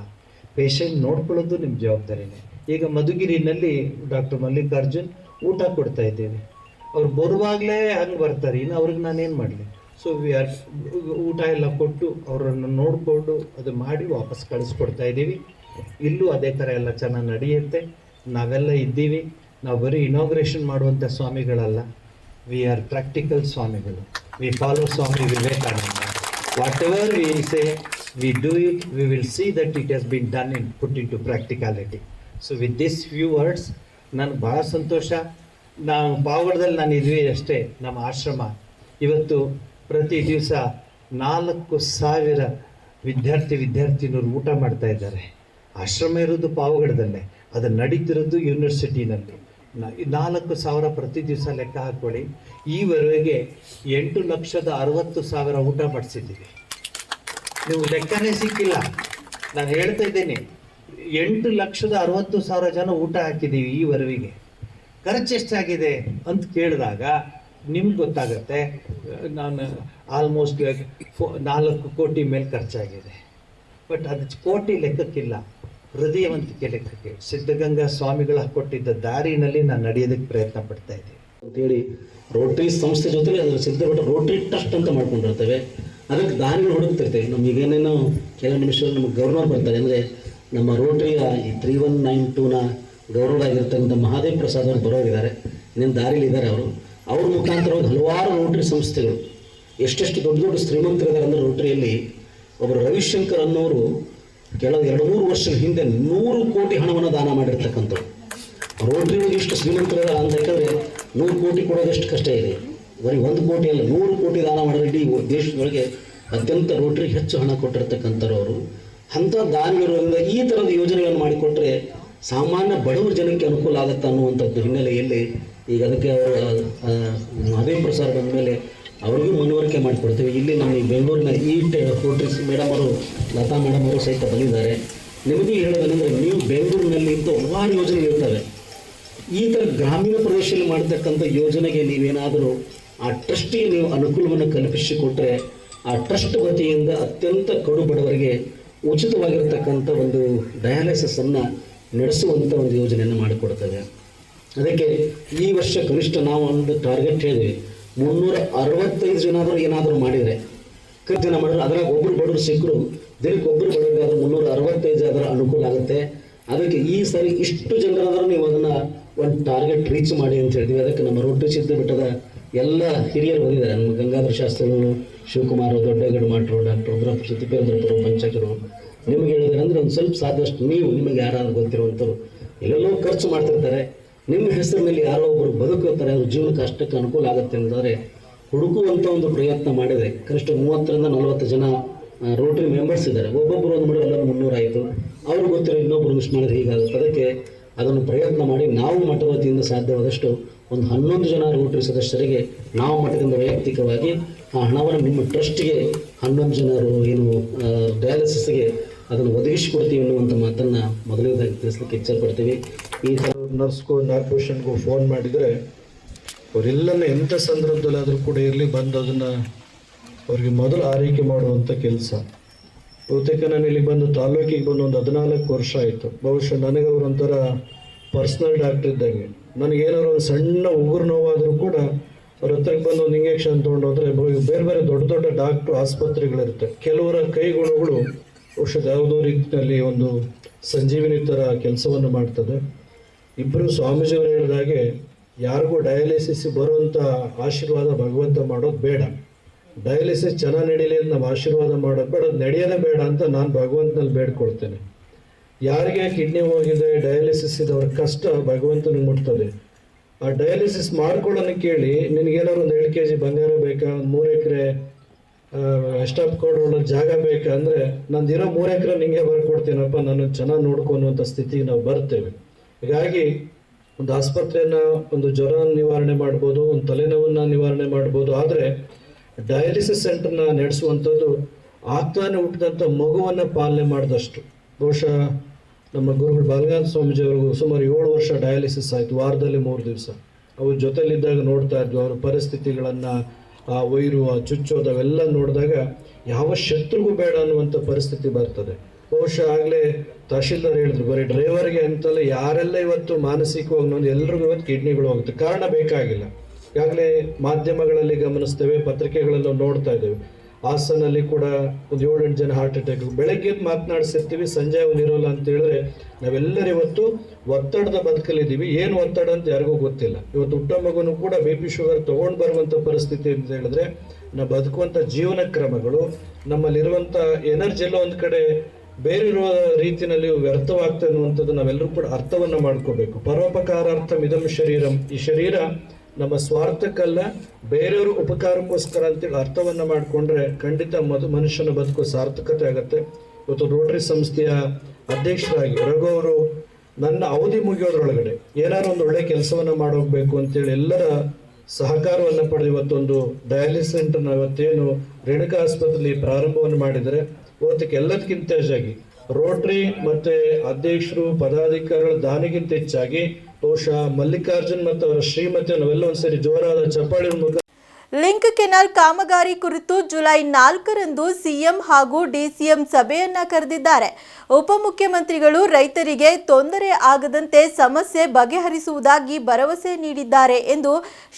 ಪೇಷಂಟ್ ನೋಡ್ಕೊಳ್ಳೋದು ನಿಮ್ಮ ಜವಾಬ್ದಾರಿನೇ. ಈಗ ಮಧುಗಿರಿನಲ್ಲಿ ಡಾಕ್ಟರ್ ಮಲ್ಲಿಕಾರ್ಜುನ್ ಊಟ ಕೊಡ್ತಾ ಇದ್ದೇವೆ. ಅವ್ರು ಬರುವಾಗಲೇ ಹಂಗೆ ಬರ್ತಾರೆ, ಇನ್ನು ಅವ್ರಿಗೆ ನಾನೇನು ಮಾಡಲಿ. ಸೊ ಊಟ ಎಲ್ಲ ಕೊಟ್ಟು ಅವರನ್ನು ನೋಡಿಕೊಂಡು ಅದು ಮಾಡಿ ವಾಪಸ್ ಕಳಿಸ್ಕೊಡ್ತಾ ಇದ್ದೀವಿ. ಇಲ್ಲೂ ಅದೇ ಥರ ಎಲ್ಲ ಚೆನ್ನಾಗಿ ನಡೆಯುತ್ತೆ. ನಾವೆಲ್ಲ ಇದ್ದೀವಿ. ನಾವು ಬರೀ ಇನಾಗ್ರೇಷನ್ ಮಾಡುವಂಥ ಸ್ವಾಮಿಗಳಲ್ಲ, ವಿ ಆರ್ ಪ್ರಾಕ್ಟಿಕಲ್ ಸ್ವಾಮಿಗಳು. We follow Swami Vivekananda. Whatever we say, we do it, we will see that it has been done in put into practicality. So with this few words ನನಗೆ ಭಾಳ ಸಂತೋಷ. ನಾವು ಪಾವಗಡದಲ್ಲಿ ನಾನು ಇದ್ವಿ ಅಷ್ಟೇ, ನಮ್ಮ ಆಶ್ರಮ ಇವತ್ತು ಪ್ರತಿ ದಿವಸ 4,000 ವಿದ್ಯಾರ್ಥಿನಿಯರು ಊಟ ಮಾಡ್ತಾ ಇದ್ದಾರೆ. ಆಶ್ರಮ ಇರೋದು ಪಾವಗಡದಲ್ಲೇ, ಅದು ನಡೀತಿರೋದು ಯೂನಿವರ್ಸಿಟಿನಲ್ಲಿ. 4,000 ಪ್ರತಿ ದಿವಸ ಲೆಕ್ಕ ಹಾಕ್ಕೊಳ್ಳಿ. ಈವರೆಗೆ 8,60,000 ಊಟ ಮಾಡಿಸಿದ್ದೀವಿ. ನೀವು ಲೆಕ್ಕನೇ ಸಿಕ್ಕಿಲ್ಲ, ನಾನು ಹೇಳ್ತಾ ಇದ್ದೇನೆ. 8,60,000 ಜನ ಊಟ ಹಾಕಿದ್ದೀವಿ ಈವರೆಗೆ. ಖರ್ಚು ಎಷ್ಟಾಗಿದೆ ಅಂತ ಕೇಳಿದಾಗ ನಿಮ್ಗೆ ಗೊತ್ತಾಗುತ್ತೆ. ನಾನು ಆಲ್ಮೋಸ್ಟ್ 4 ಕೋಟಿ ಮೇಲೆ ಖರ್ಚಾಗಿದೆ. ಬಟ್ ಅದು ಕೋಟಿ ಲೆಕ್ಕಕ್ಕಿಲ್ಲ, ಹೃದಯವಂತಿಕೆ ಲೆಕ್ಕಕ್ಕೆ. ಸಿದ್ಧಗಂಗಾ ಸ್ವಾಮಿಗಳ ಕೊಟ್ಟಿದ್ದ ದಾರಿನಲ್ಲಿ ನಾನು ನಡೆಯೋದಕ್ಕೆ ಪ್ರಯತ್ನ ಪಡ್ತಾ ಇದ್ದೀನಿ ಅಂತೇಳಿ ರೋಟರಿ ಸಂಸ್ಥೆ ಜೊತೆಗೆ ಅದರ ಸಿದ್ಧಪಟ್ಟ ರೋಟರಿ ಟ್ರಸ್ಟ್ ಅಂತ ಮಾಡ್ಕೊಂಡಿರ್ತೇವೆ. ಅದಕ್ಕೆ ದಾರಿಗಳು ಹುಡುಕ್ತಿರ್ತೇವೆ. ನಮಗೇನೇನೋ ಕೆಲವು ನಿಮಿಷದಲ್ಲಿ ನಮಗೆ ಗೌರ್ನರ್ ಬರ್ತಾರೆ. ಅಂದರೆ ನಮ್ಮ ರೋಟರಿಯ ಈ 3192ನ ಗೌರವ ಆಗಿರ್ತಕ್ಕಂಥ ಮಹಾದೇವ್ ಪ್ರಸಾದ್ ಅವರು ಬರೋರಿದ್ದಾರೆ, ಇನ್ನೇನು ದಾರಿಲಿ ಇದ್ದಾರೆ. ಅವ್ರ ಮುಖಾಂತರವಾಗಿ ಹಲವಾರು ರೋಟರಿ ಸಂಸ್ಥೆಗಳು ಎಷ್ಟೆಷ್ಟು ದೊಡ್ಡ ದೊಡ್ಡ ಶ್ರೀಮಂತರಿದ್ದಾರೆ ಅಂದರೆ ರೋಟರಿಯಲ್ಲಿ ಒಬ್ಬರು ರವಿಶಂಕರ್ ಅನ್ನೋರು ಕೆಲವು 2-3 ವರ್ಷಗಳ ಹಿಂದೆ 100 ಕೋಟಿ ಹಣವನ್ನು ದಾನ ಮಾಡಿರ್ತಕ್ಕಂಥವ್ರು. ರೋಟರಿಗಳಿಗೆ ಇಷ್ಟು ಶ್ರೀಮಂತರಿದ್ದಾರೆ ಅಂತ ಯಾಕಂದರೆ 100 ಕೋಟಿ ಕೊಡೋದಷ್ಟು ಕಷ್ಟ ಇದೆ. ಬರೀ 1 ಕೋಟಿ ಅಲ್ಲ, 100 ಕೋಟಿ ದಾನ ಮಾಡೋದು ಇಡೀ ದೇಶದೊಳಗೆ ಅತ್ಯಂತ ರೋಟರಿಗೆ ಹೆಚ್ಚು ಹಣ ಕೊಟ್ಟಿರ್ತಕ್ಕಂಥವ್ರು. ಅಂಥ ದಾನಿಗಳಿರೋದ್ರಿಂದ ಈ ಥರದ ಯೋಜನೆಗಳನ್ನು ಮಾಡಿಕೊಟ್ರೆ ಸಾಮಾನ್ಯ ಬಡವರ ಜನಕ್ಕೆ ಅನುಕೂಲ ಆಗುತ್ತೆ ಅನ್ನುವಂಥದ್ದು ಹಿನ್ನೆಲೆಯಲ್ಲಿ ಈಗ ಅದಕ್ಕೆ ಅವರು ಮಹಾದೇವ್ ಪ್ರಸಾದ್ ಬಂದ ಮೇಲೆ ಅವ್ರಿಗೂ ಮನವರಿಕೆ ಮಾಡಿಕೊಡ್ತೀವಿ. ಇಲ್ಲಿ ನಮ್ಮ ಈ ಬೆಂಗಳೂರಿನ ರೋಟರಿ ಮೇಡಮ್ ಅವರು, ಲತಾ ಮೇಡಮ್ ಅವರು ಸಹಿತ ಬಂದಿದ್ದಾರೆ. ನಿಮಗೂ ಹೇಳೋದೇನೆಂದರೆ, ನೀವು ಬೆಂಗಳೂರಿನಲ್ಲಿ ಇಂಥ ಹಲವಾರು ಯೋಜನೆಗಳಿರ್ತವೆ. ಈ ಥರ ಗ್ರಾಮೀಣ ಪ್ರದೇಶದಲ್ಲಿ ಮಾಡತಕ್ಕಂಥ ಯೋಜನೆಗೆ ನೀವೇನಾದರೂ ಆ ಟ್ರಸ್ಟಿಗೆ ನೀವು ಅನುಕೂಲವನ್ನು ಕಲ್ಪಿಸಿಕೊಟ್ರೆ ಆ ಟ್ರಸ್ಟ್ ವತಿಯಿಂದ ಅತ್ಯಂತ ಕಡು ಬಡವರಿಗೆ ಉಚಿತವಾಗಿರ್ತಕ್ಕಂಥ ಒಂದು ಡಯಾಲಿಸಿಸನ್ನು ನಡೆಸುವಂಥ ಒಂದು ಯೋಜನೆಯನ್ನು ಮಾಡಿಕೊಡ್ತೇವೆ. ಅದಕ್ಕೆ ಈ ವರ್ಷ ಕನಿಷ್ಠ ನಾವು ಒಂದು ಟಾರ್ಗೆಟ್ ಹೇಳಿದ್ವಿ, 365 ಜನ ಆದರೂ ಏನಾದರೂ ಮಾಡಿದರೆ ಜನ ಮಾಡಿದ್ರೆ ಅದ್ರಾಗ ಒಬ್ಬರು ಬಡವರು ಸಿಕ್ಕರು, ದಿನಕ್ಕೆ ಒಬ್ಬರು ಬಡವರಿಗಾದ್ರೂ 365 ಅದರ ಅನುಕೂಲ ಆಗುತ್ತೆ. ಅದಕ್ಕೆ ಈ ಸಾರಿ ಇಷ್ಟು ಜನರಾದರೂ ನೀವು ಅದನ್ನು ಒಂದು ಟಾರ್ಗೆಟ್ ರೀಚ್ ಮಾಡಿ ಅಂತ ಹೇಳಿದ್ವಿ. ಅದಕ್ಕೆ ನಮ್ಮ ರೋಟರಿ ಸಿದ್ಧಪಟ್ಟದ ಎಲ್ಲ ಹಿರಿಯರು ಬಂದಿದ್ದಾರೆ. ನಮ್ಮ ಗಂಗಾಧರ ಶಾಸ್ತ್ರಿಗಳು, ಶಿವಕುಮಾರ್, ದೊಡ್ಡಗೌಡ ಮಾಟ್ರು, ಡಾಕ್ಟರ್ ರುದ್ರಪ್ಪ ತಿಪ್ಪೇಂದ್ರಪುರ ಪಂಚಾಯತರು. ನಿಮಗೆ ಹೇಳಿದ್ರೆ ಅಂದರೆ ಒಂದು ಸ್ವಲ್ಪ ಸಾಧ್ಯಷ್ಟು ನೀವು ನಿಮಗೆ ಯಾರಾದ್ರು ಗೊತ್ತಿರುವಂಥವ್ರು ಎಲ್ಲೆಲ್ಲೋ ಖರ್ಚು ಮಾಡ್ತಿರ್ತಾರೆ, ನಿಮ್ಮ ಹೆಸರಿನಲ್ಲಿ ಯಾರೋ ಒಬ್ಬರು ಬದುಕುತ್ತಾರೆ, ಅವ್ರ ಜೀವನಕ್ಕೆ ಅಷ್ಟಕ್ಕೆ ಅನುಕೂಲ ಆಗುತ್ತೆ ಅಂತಂದರೆ ಹುಡುಕುವಂಥ ಒಂದು ಪ್ರಯತ್ನ ಮಾಡಿದರೆ ಕನಿಷ್ಠ 30ರಿಂದ 40 ಜನ ರೋಟರಿ ಮೆಂಬರ್ಸ್ ಇದ್ದಾರೆ. ಒಬ್ಬೊಬ್ಬರು ಒಂದು ಮಾಡಿದ್ರೆ ಎಲ್ಲರೂ 300 ಆಯಿತು. ಅವ್ರಿಗೆ ಗೊತ್ತಿರೋ ಇನ್ನೊಬ್ಬರು ಮಿಸ್ ಮಾಡಿದ್ರೆ ಹೀಗಾಗುತ್ತೆ. ಅದಕ್ಕೆ ಅದನ್ನು ಪ್ರಯತ್ನ ಮಾಡಿ ನಾವು ಮಠದ ವತಿಯಿಂದ ಸಾಧ್ಯವಾದಷ್ಟು ಒಂದು 11 ಜನ ರೋಟರಿ ಸದಸ್ಯರಿಗೆ ನಾವು ಮಠದಿಂದ ವೈಯಕ್ತಿಕವಾಗಿ ಆ ಹಣವನ್ನು ನಿಮ್ಮ ಟ್ರಸ್ಟ್ಗೆ 11 ಜನರು ಏನು ಡಯಾಲಿಸಿಸ್ಗೆ ಅದನ್ನು ಒದಗಿಸಿಕೊಡ್ತೀವಿ ಅನ್ನುವಂಥ ಮಾತನ್ನು ಮೊದಲನೇದಾಗಿ ತಿಳಿಸ್ಲಿಕ್ಕೆ ಇಚ್ಛಪಡ್ತೀವಿ. ಈ ಥರ ನರ್ಸ್ಗೂ ನಾಗಭೂಷಣ್ಗೂ ಫೋನ್ ಮಾಡಿದರೆ ಅವರೆಲ್ಲನ ಎಂಥ ಸಂದರ್ಭದಲ್ಲಾದರೂ ಕೂಡ ಇರಲಿ ಬಂದು ಅದನ್ನು ಅವ್ರಿಗೆ ಮೊದಲು ಆರೈಕೆ ಮಾಡುವಂಥ ಕೆಲಸ. ಬಹುತೇಕ ನಾನು ಇಲ್ಲಿ ಬಂದು ತಾಲೂಕಿಗೆ ಬಂದು ಒಂದು 14 ವರ್ಷ ಆಯಿತು. ಬಹುಶಃ ನನಗೆ ಅವರು ಒಂಥರ ಪರ್ಸ್ನಲ್ ಡಾಕ್ಟರ್ ಇದ್ದಂಗೆ. ನನಗೇನಾದ್ರು ಒಂದು ಸಣ್ಣ ಉಗುರು ನೋವಾದರೂ ಕೂಡ ಅವ್ರ ಹತ್ರಕ್ಕೆ ಬಂದು ಒಂದು ಇಂಜೆಕ್ಷನ್ ತೊಗೊಂಡೋದ್ರೆ ಬೇರೆ ಬೇರೆ ದೊಡ್ಡ ದೊಡ್ಡ ಡಾಕ್ಟ್ರು ಆಸ್ಪತ್ರೆಗಳಿರುತ್ತೆ. ಕೆಲವರ ಕೈಗುಣಗಳು ಔಷಧ ಯಾವುದೋ ರೀತಿಯಲ್ಲಿ ಒಂದು ಸಂಜೀವಿನಿ ಥರ ಕೆಲಸವನ್ನು ಮಾಡ್ತದೆ. ಇಬ್ಬರು ಸ್ವಾಮೀಜಿಯವರು ಹೇಳಿದಾಗೆ ಯಾರಿಗೂ ಡಯಾಲಿಸಿಸ್ ಬರುವಂಥ ಆಶೀರ್ವಾದ ಭಗವಂತ ಮಾಡೋದು ಬೇಡ. ಡಯಾಲಿಸಿಸ್ ಚೆನ್ನಾಗಿ ನಡೀಲಿ ಅಂತ ನಾವು ಆಶೀರ್ವಾದ ಮಾಡೋದು ಬೇಡ, ಅದು ನಡೆಯೋದೇ ಬೇಡ ಅಂತ ನಾನು ಭಗವಂತನಲ್ಲಿ ಬೇಡ್ಕೊಳ್ತೇನೆ. ಯಾರಿಗೆ ಕಿಡ್ನಿ ಹೋಗಿದೆ, ಡಯಾಲಿಸಿಸ್ ಇದೆ, ಅವ್ರ ಕಷ್ಟ ಭಗವಂತನಿಗೆ ಮುಟ್ತದೆ. ಆ ಡಯಾಲಿಸಿಸ್ ಮಾಡ್ಕೊಳ್ಳೋಣ ಕೇಳಿ, ನಿನಗೇನಾದ್ರು ಒಂದು 2 kg ಬಂಗಾರ ಬೇಕಾ, 3 ಎಕರೆ ಎಸ್ಟಾಪ್ ಕೊಡೋಣ ಜಾಗ ಬೇಕಾ ಅಂದರೆ ನಂದಿರೋ 3 ಎಕರೆ ನಿಂಗೆ ಬರ್ಕೊಡ್ತೀನಪ್ಪ, ನಾನು ಚೆನ್ನಾಗಿ ನೋಡ್ಕೊಳುವಂಥ ಸ್ಥಿತಿಗೆ ನಾವು ಬರ್ತೇವೆ. ಹೀಗಾಗಿ ಒಂದು ಆಸ್ಪತ್ರೆಯನ್ನು, ಒಂದು ಜ್ವರ ನಿವಾರಣೆ ಮಾಡ್ಬೋದು, ಒಂದು ತಲೆನೋವನ್ನು ನಿವಾರಣೆ ಮಾಡ್ಬೋದು. ಆದರೆ ಡಯಾಲಿಸಿಸ್ ಸೆಂಟರ್ನ ನಡೆಸುವಂಥದ್ದು ಆಗ್ತಾನೆ ಹುಟ್ಟಿದಂಥ ಮಗುವನ್ನು ಪಾಲನೆ ಮಾಡಿದಷ್ಟು. ಬಹುಶಃ ನಮ್ಮ ಗುರುಗಳು ಬಾಲಗಂಗಾಧರ ಸ್ವಾಮೀಜಿಯವ್ರಿಗೂ ಸುಮಾರು 7 ವರ್ಷ ಡಯಾಲಿಸಿಸ್ ಆಯಿತು, ವಾರದಲ್ಲಿ 3 ದಿವಸ. ಅವ್ರ ಜೊತೆಲಿದ್ದಾಗ ನೋಡ್ತಾ ಇದ್ವಿ ಅವರ ಪರಿಸ್ಥಿತಿಗಳನ್ನು, ಆ ವೈರು, ಆ ಚುಚ್ಚೋದು ಅವೆಲ್ಲ ನೋಡಿದಾಗ ಯಾವ ಶತ್ರುಗೂ ಬೇಡ ಅನ್ನುವಂಥ ಪರಿಸ್ಥಿತಿ ಬರ್ತದೆ. ಬಹುಶಃ ಆಗಲೇ ತಹಶೀಲ್ದಾರ್ ಹೇಳಿದ್ರು, ಬರೀ ಡ್ರೈವರ್ಗೆ ಅಂತಲ್ಲ, ಯಾರೆಲ್ಲ ಇವತ್ತು ಮಾನಸಿಕವಾಗಿ ನೊಂದು ಎಲ್ರಿಗೂ ಇವತ್ತು ಕಿಡ್ನಿಗಳು ಹೋಗುತ್ತೆ. ಕಾರಣ ಬೇಕಾಗಿಲ್ಲ. ಈಗಾಗಲೇ ಮಾಧ್ಯಮಗಳಲ್ಲಿ ಗಮನಿಸ್ತೇವೆ, ಪತ್ರಿಕೆಗಳಲ್ಲೂ ನೋಡ್ತಾ ಇದ್ದೇವೆ. ಹಾಸನಲ್ಲಿ ಕೂಡ ಒಂದು 7-8 ಜನ ಹಾರ್ಟ್ ಅಟ್ಯಾಕ್. ಬೆಳಗ್ಗೆ ಮಾತನಾಡಿಸಿರ್ತೀವಿ, ಸಂಜೆ ಅವ್ನು ಇರೋಲ್ಲ ಅಂತ ಹೇಳಿದ್ರೆ ನಾವೆಲ್ಲರೂ ಇವತ್ತು ಒತ್ತಡದ ಬದುಕಲಿದ್ದೀವಿ. ಏನು ಒತ್ತಡ ಅಂತ ಯಾರಿಗೂ ಗೊತ್ತಿಲ್ಲ. ಇವತ್ತು ಹುಟ್ಟ ಮಗುನು ಕೂಡ BP ಶುಗರ್ ತೊಗೊಂಡು ಬರುವಂಥ ಪರಿಸ್ಥಿತಿ ಅಂತ ಹೇಳಿದ್ರೆ ನಾವು ಬದುಕುವಂಥ ಜೀವನ ಕ್ರಮಗಳು, ನಮ್ಮಲ್ಲಿರುವಂಥ ಎನರ್ಜಿ ಎಲ್ಲ ಒಂದು ಕಡೆ ಬೇರೆ ಇರುವ ರೀತಿಯಲ್ಲಿ ವ್ಯರ್ಥವಾಗ್ತದೆ ಅನ್ನುವಂಥದ್ದು ನಾವೆಲ್ಲರೂ ಕೂಡ ಅರ್ಥವನ್ನು ಮಾಡ್ಕೋಬೇಕು. ಪರೋಪಕಾರಾರ್ಥಂ ಇದಂ ಶರೀರಂ, ಈ ಶರೀರ ನಮ್ಮ ಸ್ವಾರ್ಥಕ್ಕಲ್ಲ, ಬೇರೆಯವ್ರ ಉಪಕಾರಕ್ಕೋಸ್ಕರ ಅಂತೇಳಿ ಅರ್ಥವನ್ನು ಮಾಡಿಕೊಂಡ್ರೆ ಖಂಡಿತ ಮನುಷ್ಯನ ಬದುಕು ಸಾರ್ಥಕತೆ ಆಗುತ್ತೆ. ಇವತ್ತು ರೋಟರಿ ಸಂಸ್ಥೆಯ ಅಧ್ಯಕ್ಷರಾಗಿ ರಘು ಅವರು ನನ್ನ ಅವಧಿ ಮುಗಿಯೋದ್ರೊಳಗಡೆ ಏನಾದ್ರು ಒಂದು ಒಳ್ಳೆ ಕೆಲಸವನ್ನು ಮಾಡೋಗ್ಬೇಕು ಅಂತೇಳಿ ಎಲ್ಲರ ಸಹಕಾರವನ್ನು ಪಡೆದು ಇವತ್ತೊಂದು ಡಯಾಲಿಸಿಸ್ ಸೆಂಟರ್ನ ಇವತ್ತೇನು ರೇಣುಕಾ ಆಸ್ಪತ್ರೆಯಲ್ಲಿ ಪ್ರಾರಂಭವನ್ನು ಮಾಡಿದರೆ, ಇವತ್ತಿಗೆ ಎಲ್ಲದಕ್ಕಿಂತ ಹೆಚ್ಚಾಗಿ ರೋಟರಿ ಮತ್ತೆ ಅಧ್ಯಕ್ಷರು ಪದಾಧಿಕಾರಿಗಳ ದಾನಿಗಿಂತ ಹೆಚ್ಚಾಗಿ ಬಹುಶಃ ಮಲ್ಲಿಕಾರ್ಜುನ್ ಮತ್ತು ಅವರ ಶ್ರೀಮತಿ ನಾವೆಲ್ಲ ಒಂದ್ಸರಿ ಜೋರಾದ ಚಪ್ಪಾಳಿ ಮುಖ. ಲಿಂಕ್ ಕೆನಾಲ್ ಕಾಮಗಾರಿ ಕುರಿತು ಜುಲೈ 4ರಂದು ಸಿಎಂ ಹಾಗೂ ಡಿಸಿಎಂ ಸಭೆಯನ್ನ ಕರೆದಿದ್ದಾರೆ. ಉಪಮುಖ್ಯಮಂತ್ರಿಗಳು ರೈತರಿಗೆ ತೊಂದರೆ ಆಗದಂತೆ ಸಮಸ್ಯೆ ಬಗೆಹರಿಸುವುದಾಗಿ ಭರವಸೆ ನೀಡಿದ್ದಾರೆ ಎಂದು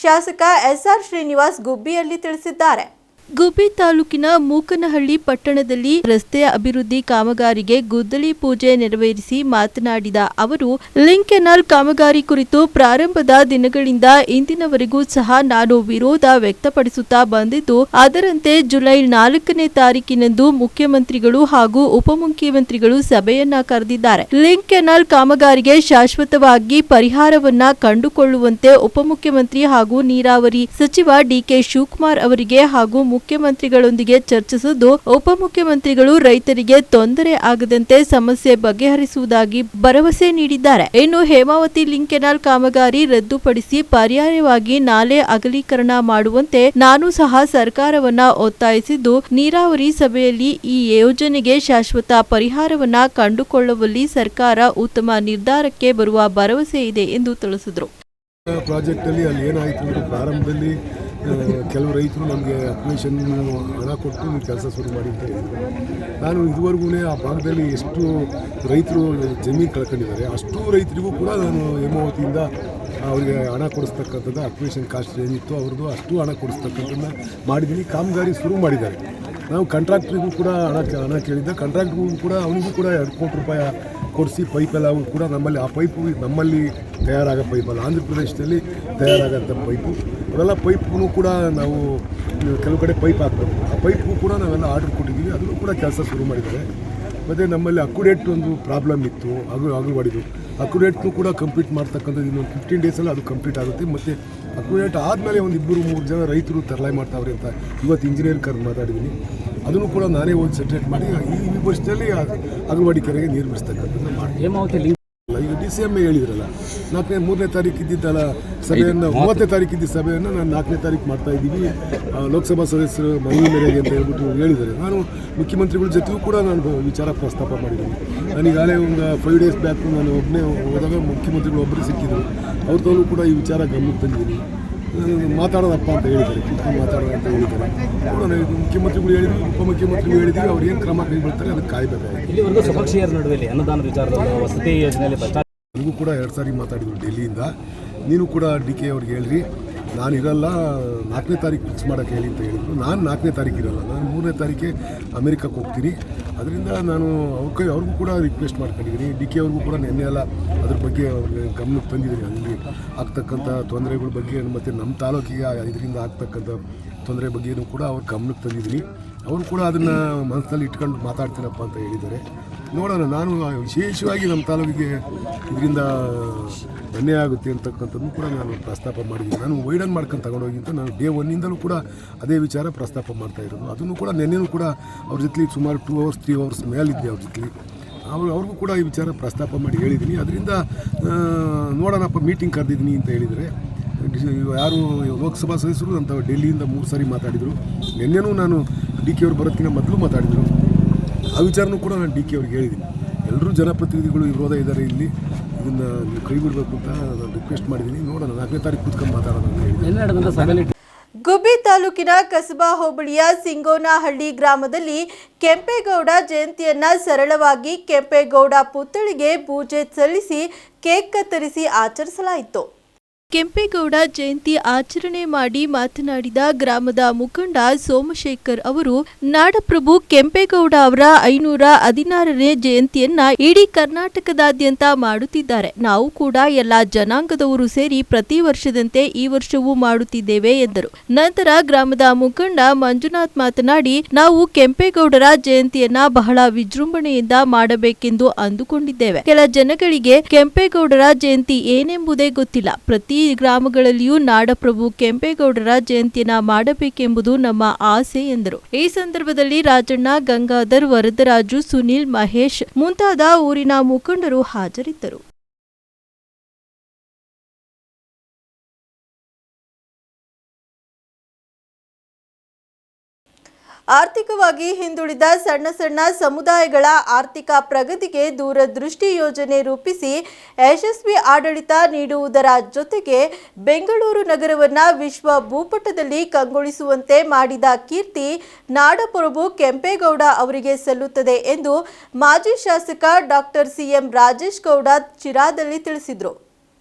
ಶಾಸಕ ಎಸ್ಆರ್ ಶ್ರೀನಿವಾಸ್ ಗುಬ್ಬಿಯಲ್ಲಿ ತಿಳಿಸಿದ್ದಾರೆ. ಗುಬ್ಬಿ ತಾಲೂಕಿನ ಮೂಕನಹಳ್ಳಿ ಪಟ್ಟಣದಲ್ಲಿ ರಸ್ತೆ ಅಭಿವೃದ್ಧಿ ಕಾಮಗಾರಿಗೆ ಗುದ್ದಲಿ ಪೂಜೆ ನೆರವೇರಿಸಿ ಮಾತನಾಡಿದ ಅವರು, ಲಿಂಕ್ ಕೆನಾಲ್ ಕಾಮಗಾರಿ ಕುರಿತು ಪ್ರಾರಂಭದ ದಿನಗಳಿಂದ ಇಂದಿನವರೆಗೂ ಸಹ ನಾನು ವಿರೋಧ ವ್ಯಕ್ತಪಡಿಸುತ್ತಾ ಬಂದಿದ್ದು, ಅದರಂತೆ ಜುಲೈ 4ನೇ ತಾರೀಕಿನಂದು ಮುಖ್ಯಮಂತ್ರಿಗಳು ಹಾಗೂ ಉಪಮುಖ್ಯಮಂತ್ರಿಗಳು ಸಭೆಯನ್ನ ಕರೆದಿದ್ದಾರೆ. ಲಿಂಕ್ ಕೆನಾಲ್ ಕಾಮಗಾರಿಗೆ ಶಾಶ್ವತವಾಗಿ ಪರಿಹಾರವನ್ನ ಕಂಡುಕೊಳ್ಳುವಂತೆ ಉಪಮುಖ್ಯಮಂತ್ರಿ ಹಾಗೂ ನೀರಾವರಿ ಸಚಿವ ಡಿಕೆ ಶಿವಕುಮಾರ್ ಅವರಿಗೆ ಹಾಗೂ ಮುಖ್ಯಮಂತ್ರಿಗಳೊಂದಿಗೆ ಚರ್ಚಿಸಿದ್ದು, ಉಪಮುಖ್ಯಮಂತ್ರಿಗಳು ರೈತರಿಗೆ ತೊಂದರೆ ಆಗದಂತೆ ಸಮಸ್ಯೆ ಬಗೆಹರಿಸುವುದಾಗಿ ಭರವಸೆ ನೀಡಿದ್ದಾರೆ. ಇನ್ನು ಹೇಮಾವತಿ ಲಿಂಕ್ ಕೆನಾಲ್ ಕಾಮಗಾರಿ ರದ್ದುಪಡಿಸಿ ಪರ್ಯಾಯವಾಗಿ ನಾಲೆ ಅಗಲೀಕರಣ ಮಾಡುವಂತೆ ನಾನು ಸಹ ಸರ್ಕಾರವನ್ನ ಒತ್ತಾಯಿಸಿದ್ದು, ನೀರಾವರಿ ಸಭೆಯಲ್ಲಿ ಈ ಯೋಜನೆಗೆ ಶಾಶ್ವತ ಪರಿಹಾರವನ್ನ ಕಂಡುಕೊಳ್ಳುವಲ್ಲಿ ಸರ್ಕಾರ ಉತ್ತಮ ನಿರ್ಧಾರಕ್ಕೆ ಬರುವ ಭರವಸೆ ಇದೆ ಎಂದು ತಿಳಿಸಿದರು. ಪ್ರಾಜೆಕ್ಟ್ ಅಲ್ಲಿ ಏನಾಯಿತು ಅಂದರೆ, ಪ್ರಾರಂಭದಲ್ಲಿ ಕೆಲವು ರೈತರು ನಮಗೆ ಅಪ್ಲಿಕೇಶನ್ ಹಣ ಕೊಟ್ಟು ಕೆಲಸ ಶುರು ಮಾಡಿ ಅಂತ ಹೇಳಿದ್ರು. ನಾನು ಇದುವರೆಗೂ ಆ ಭಾಗದಲ್ಲಿ ಎಷ್ಟು ರೈತರು ಜಮೀನು ಕಳ್ಕೊಂಡಿದ್ದಾರೆ ಅಷ್ಟು ರೈತರಿಗೂ ಕೂಡ ನಾನು ಹೇಮಾವತಿಯಿಂದ ಅವರಿಗೆ ಹಣ ಕೊಡಿಸ್ತಕ್ಕಂಥದ್ದು ಅಪ್ಲಿಕೇಶನ್ ಕಾಸ್ಟ್ ಏನಿತ್ತು ಅವ್ರದ್ದು ಅಷ್ಟು ಹಣ ಕೊಡಿಸ್ತಕ್ಕಂಥದ್ದನ್ನ ಮಾಡಿದ್ದೀನಿ. ಕಾಮಗಾರಿ ಶುರು ಮಾಡಿದ್ದಾರೆ. ನಾವು ಕಾಂಟ್ರಾಕ್ಟ್ರಿಗೂ ಕೂಡ ಹಣ ಕೇಳಿದ್ದೆ. ಕಾಂಟ್ರಾಕ್ಟ್ರಿಗೂ ಕೂಡ ಅವನಿಗೂ ಕೂಡ 2 ಕೋಟಿ ರೂಪಾಯಿ ಕೊಡಿಸಿ ಪೈಪೆಲ್ಲ ಕೂಡ ನಮ್ಮಲ್ಲಿ ಆ ಪೈಪು ನಮ್ಮಲ್ಲಿ ತಯಾರಾಗೋ ಪೈಪಲ್ಲ, ಆಂಧ್ರ ಪ್ರದೇಶದಲ್ಲಿ ತಯಾರಾಗೋಂಥ ಪೈಪು, ಅವೆಲ್ಲ ಪೈಪು ಕೂಡ ನಾವು ಕೆಲವು ಕಡೆ ಪೈಪ್ ಹಾಕಬೇಕು. ಆ ಪೈಪ್ಗೂ ಕೂಡ ನಾವೆಲ್ಲ ಆರ್ಡರ್ ಕೊಟ್ಟಿದ್ದೀವಿ. ಅದನ್ನು ಕೂಡ ಕೆಲಸ ಶುರು ಮಾಡಿದ್ದಾರೆ. ಮತ್ತು ನಮ್ಮಲ್ಲಿ ಅಕ್ಯುಡೇಟ್ ಒಂದು ಪ್ರಾಬ್ಲಮ್ ಇತ್ತು, ಅಗಲವಾಡಿದು ಅಕ್ಯುಡೇಟ್ನು ಕೂಡ ಕಂಪ್ಲೀಟ್ ಮಾಡ್ತಕ್ಕಂಥದ್ದು ಇನ್ನೊಂದು 15 ಡೇಸಲ್ಲಿ ಅದು ಕಂಪ್ಲೀಟ್ ಆಗುತ್ತೆ. ಮತ್ತು ಅಕ್ಯುಡೇಟ್ ಆದಮೇಲೆ ಒಂದು 2-3 ಜನ ರೈತರು ತರಲಾಯಿ ಮಾಡ್ತಾವ್ರೆ ಅಂತ ಇವತ್ತು ಇಂಜಿನಿಯರ್ ಕರೆದು ಮಾತಾಡಿದ್ದೀನಿ. ಅದನ್ನು ಕೂಡ ನಾನೇ ಹೋಗಿ ಸೆಟ್ರೇಟ್ ಮಾಡಿ ಈ ವರ್ಷದಲ್ಲಿ ಅಗಲವಾಡಿ ಕೆರೆಗೆ ನೀರು ಬಿಡಿಸ್ತಕ್ಕಂಥದ್ದು ಮಾಡಿ. ಈಗ DCM ಹೇಳಿದ್ರಲ್ಲ 3ನೇ ತಾರೀಕು ಇದ್ದಿದ್ದಲ್ಲ ಸಭೆಯನ್ನು, 30ನೇ ತಾರೀಕು ಇದ್ದ ಸಭೆಯನ್ನು ನಾನು 4ನೇ ತಾರೀಕು ಮಾಡ್ತಾ ಇದ್ದೀವಿ, ಲೋಕಸಭಾ ಸದಸ್ಯರು ಮನವಿ ಮೇರೆಗೆ ಅಂತ ಹೇಳ್ಬಿಟ್ಟು ಹೇಳಿದ್ದಾರೆ. ನಾನು ಮುಖ್ಯಮಂತ್ರಿಗಳ ಜೊತೆಗೂ ಕೂಡ ನಾನು ವಿಚಾರ ಪ್ರಸ್ತಾಪ ಮಾಡಿದ್ದೀನಿ. ನಾನೀಗಾಗಲೇ ಒಂದು 5 ಡೇಸ್ ಬ್ಯಾಕ್ ನಾನು ಒಬ್ಬನೇ ಹೋದಾಗ ಮುಖ್ಯಮಂತ್ರಿಗಳು ಒಬ್ಬರು ಸಿಕ್ಕಿದ್ರು. ಅವ್ರದಲ್ಲೂ ಕೂಡ ಈ ವಿಚಾರ ಗಮನಕ್ಕೆ ತಂದಿದ್ದೀನಿ. ಮಾತಾಡೋದಪ್ಪ ಅಂತ ಹೇಳಿದ್ದಾರೆ, ಕೂತ್ಕೊಂಡು ಮಾತಾಡೋಣ ಅಂತ ಹೇಳಿದ್ದಾರೆ. ನೋಡೋಣ, ಮುಖ್ಯಮಂತ್ರಿಗಳು ಹೇಳಿದ್ವಿ, ಉಪಮುಖ್ಯಮಂತ್ರಿಗಳು ಹೇಳಿದ್ವಿ, ಅವ್ರು ಏನು ಕ್ರಮ ಕೈಗೊಳ್ತಾರೆ ಅದಕ್ಕೆ ಕಾಯಬೇಕಾಗಿದೆ. ಇಲ್ಲಿವರೆಗೂ ಸಪಕ್ಷೀಯರ ನಡುವೆ ಅನುದಾನ ವಿಚಾರದಲ್ಲಿ ವಸತಿ ಯೋಜನೆಯಲ್ಲಿ ನನಗೂ ಕೂಡ 2 ಸಾರಿ ಮಾತಾಡಿದ್ರು ಡೆಲ್ಲಿಯಿಂದ. ನೀನು ಕೂಡ DK ಅವ್ರಿಗೆ ಹೇಳ್ರಿ, ನಾನು ಇರಲ್ಲ, 4ನೇ ತಾರೀಕು ಫಿಕ್ಸ್ ಮಾಡೋಕ್ಕೆ ಹೇಳಿ ಅಂತ ಹೇಳಿದ್ರು. ನಾನು 4ನೇ ತಾರೀಕು ಇರಲ್ಲ, ನಾನು 3ನೇ ತಾರೀಕೆ ಅಮೆರಿಕಕ್ಕೆ ಹೋಗ್ತೀನಿ. ಅದರಿಂದ ನಾನು ಅವ್ರಿಗೂ ಕೂಡ ರಿಕ್ವೆಸ್ಟ್ ಮಾಡ್ಕೊಂಡಿದ್ದೀನಿ. DK ಅವ್ರಿಗೂ ಕೂಡ ನೆನ್ನೆ ಎಲ್ಲ ಅದ್ರ ಬಗ್ಗೆ ಅವ್ರಿಗೆ ಗಮನಕ್ಕೆ ತಂದಿದ್ದೀನಿ. ಅಲ್ಲಿ ಆಗ್ತಕ್ಕಂಥ ತೊಂದರೆಗಳ ಬಗ್ಗೆ ಮತ್ತು ನಮ್ಮ ತಾಲೂಕಿಗೆ ಇದರಿಂದ ಆಗ್ತಕ್ಕಂಥ ತೊಂದರೆ ಬಗ್ಗೆಯೂ ಕೂಡ ಅವ್ರ ಗಮನಕ್ಕೆ ತಂದಿದ್ದೀನಿ. ಅವರು ಕೂಡ ಅದನ್ನು ಮನಸ್ಸಲ್ಲಿ ಇಟ್ಕೊಂಡು ಮಾತಾಡ್ತೀನಪ್ಪ ಅಂತ ಹೇಳಿದ್ದಾರೆ. ನೋಡೋಣ, ನಾನು ವಿಶೇಷವಾಗಿ ನಮ್ಮ ತಾಲೂಕಿಗೆ ಇದರಿಂದ ಅನ್ಯಾಯ ಆಗುತ್ತೆ ಅಂತಕ್ಕಂಥದ್ದು ಕೂಡ ನಾನು ಪ್ರಸ್ತಾಪ ಮಾಡಿದ್ದೀನಿ. ನಾನು ವೈಡನ್ ಮಾಡ್ಕೊಂಡು ತಗೊಂಡೋಗಿ ಅಂತ ನಾನು ಡೇ 1ನಿಂದಲೂ ಕೂಡ ಅದೇ ವಿಚಾರ ಪ್ರಸ್ತಾಪ ಮಾಡ್ತಾಯಿರೋದು. ಅದನ್ನು ಕೂಡ ನೆನ್ನೆನೂ ಕೂಡ ಅವ್ರ ಜೊತೆ ಸುಮಾರು 2 hours 3 hours ಮೇಲಿದ್ದೆ ಅವ್ರ ಜೊತೆ. ಅವ್ರಿಗೂ ಕೂಡ ಈ ವಿಚಾರ ಪ್ರಸ್ತಾಪ ಮಾಡಿ ಹೇಳಿದ್ದೀನಿ. ಅದರಿಂದ ನೋಡೋಣಪ್ಪ, ಮೀಟಿಂಗ್ ಕರೆದಿದ್ದೀನಿ ಅಂತ ಹೇಳಿದರೆ ಯಾರು ಲೋಕಸಭಾ ಸದಸ್ಯರು ಅಂತ ಡೆಲ್ಲಿಯಿಂದ 3 ಸಾರಿ ಮಾತಾಡಿದರು. ನಿನ್ನೆನೂ ನಾನು DK ಅವ್ರು ಬರೋದಕ್ಕಿಂತ ಮೊದಲು ಮಾತಾಡಿದರು. ಆ ವಿಚಾರನೂ ಕೂಡ ನಾನು DK ಅವ್ರಿಗೆ ಹೇಳಿದ್ದೀನಿ. ಎಲ್ಲರೂ ಜನಪ್ರತಿನಿಧಿಗಳು ವಿರೋಧ ಇದ್ದಾರೆ, ಇಲ್ಲಿ ಇದನ್ನು ನೀವು ಕೈ ಬಿಡಬೇಕು ಅಂತ ನಾನು ರಿಕ್ವೆಸ್ಟ್ ಮಾಡಿದ್ದೀನಿ. ನೋಡೋಣ, 4ನೇ ತಾರೀಕು ಕೂತ್ಕೊಂಡು ಮಾತಾಡೋಣ ಅಂತ ಹೇಳಿದ್ದೀನಿ. ಗುಬ್ಬಿ ತಾಲೂಕಿನ ಕಸಬಾ ಹೋಬಳಿಯ ಸಿಂಗೋನಹಳ್ಳಿ ಗ್ರಾಮದಲ್ಲಿ ಕೆಂಪೇಗೌಡ ಜಯಂತಿಯನ್ನ ಸರಳವಾಗಿ ಕೆಂಪೇಗೌಡ ಪುತ್ಥಳಿಗೆ ಪೂಜೆ ಸಲ್ಲಿಸಿ ಕೇಕ್ ಕತ್ತರಿಸಿ ಆಚರಿಸಲಾಯಿತು. ಕೆಂಪೇಗೌಡ ಜಯಂತಿ ಆಚರಣೆ ಮಾಡಿ ಮಾತನಾಡಿದ ಗ್ರಾಮದ ಮುಖಂಡ ಸೋಮಶೇಖರ್ ಅವರು, ನಾಡಪ್ರಭು ಕೆಂಪೇಗೌಡ ಅವರ 516ನೇ ಜಯಂತಿಯನ್ನ ಇಡೀ ಕರ್ನಾಟಕದಾದ್ಯಂತ ಮಾಡುತ್ತಿದ್ದಾರೆ. ನಾವು ಕೂಡ ಎಲ್ಲಾ ಜನಾಂಗದವರು ಸೇರಿ ಪ್ರತಿ ವರ್ಷದಂತೆ ಈ ವರ್ಷವೂ ಮಾಡುತ್ತಿದ್ದೇವೆ ಎಂದರು. ನಂತರ ಗ್ರಾಮದ ಮುಖಂಡ ಮಂಜುನಾಥ್ ಮಾತನಾಡಿ, ನಾವು ಕೆಂಪೇಗೌಡರ ಜಯಂತಿಯನ್ನ ಬಹಳ ವಿಜೃಂಭಣೆಯಿಂದ ಮಾಡಬೇಕೆಂದು ಅಂದುಕೊಂಡಿದ್ದೇವೆ. ಕೆಲ ಜನಗಳಿಗೆ ಕೆಂಪೇಗೌಡರ ಜಯಂತಿ ಏನೆಂಬುದೇ ಗೊತ್ತಿಲ್ಲ. ಪ್ರತಿ ಗ್ರಾಮಗಳಲ್ಲಿಯೂ ನಾಡಪ್ರಭು ಕೆಂಪೇಗೌಡರ ಜಯಂತಿಯನ್ನ ಮಾಡಬೇಕೆಂಬುದು ನಮ್ಮ ಆಸೆ ಎಂದರು. ಈ ಸಂದರ್ಭದಲ್ಲಿ ರಾಜಣ್ಣ, ಗಂಗಾಧರ್, ವರದರಾಜು, ಸುನಿಲ್, ಮಹೇಶ್ ಮುಂತಾದ ಊರಿನ ಮುಖಂಡರು ಹಾಜರಿದ್ದರು. ಆರ್ಥಿಕವಾಗಿ ಹಿಂದುಳಿದ ಸಣ್ಣ ಸಮುದಾಯಗಳ ಆರ್ಥಿಕ ಪ್ರಗತಿಗೆ ದೂರದೃಷ್ಟಿ ಯೋಜನೆ ರೂಪಿಸಿ ಯಶಸ್ವಿ ಆಡಳಿತ ನೀಡುವುದರ ಜೊತೆಗೆ ಬೆಂಗಳೂರು ನಗರವನ್ನು ವಿಶ್ವ ಭೂಪಟದಲ್ಲಿ ಕಂಗೊಳಿಸುವಂತೆ ಮಾಡಿದ ಕೀರ್ತಿ ನಾಡಪ್ರಭು ಕೆಂಪೇಗೌಡ ಅವರಿಗೆ ಸಲ್ಲುತ್ತದೆ ಎಂದು ಮಾಜಿ ಶಾಸಕ ಡಾಕ್ಟರ್ ಸಿಎಂ ರಾಜೇಶ್ ಗೌಡ ಶಿರಾದಲ್ಲಿ ತಿಳಿಸಿದರು.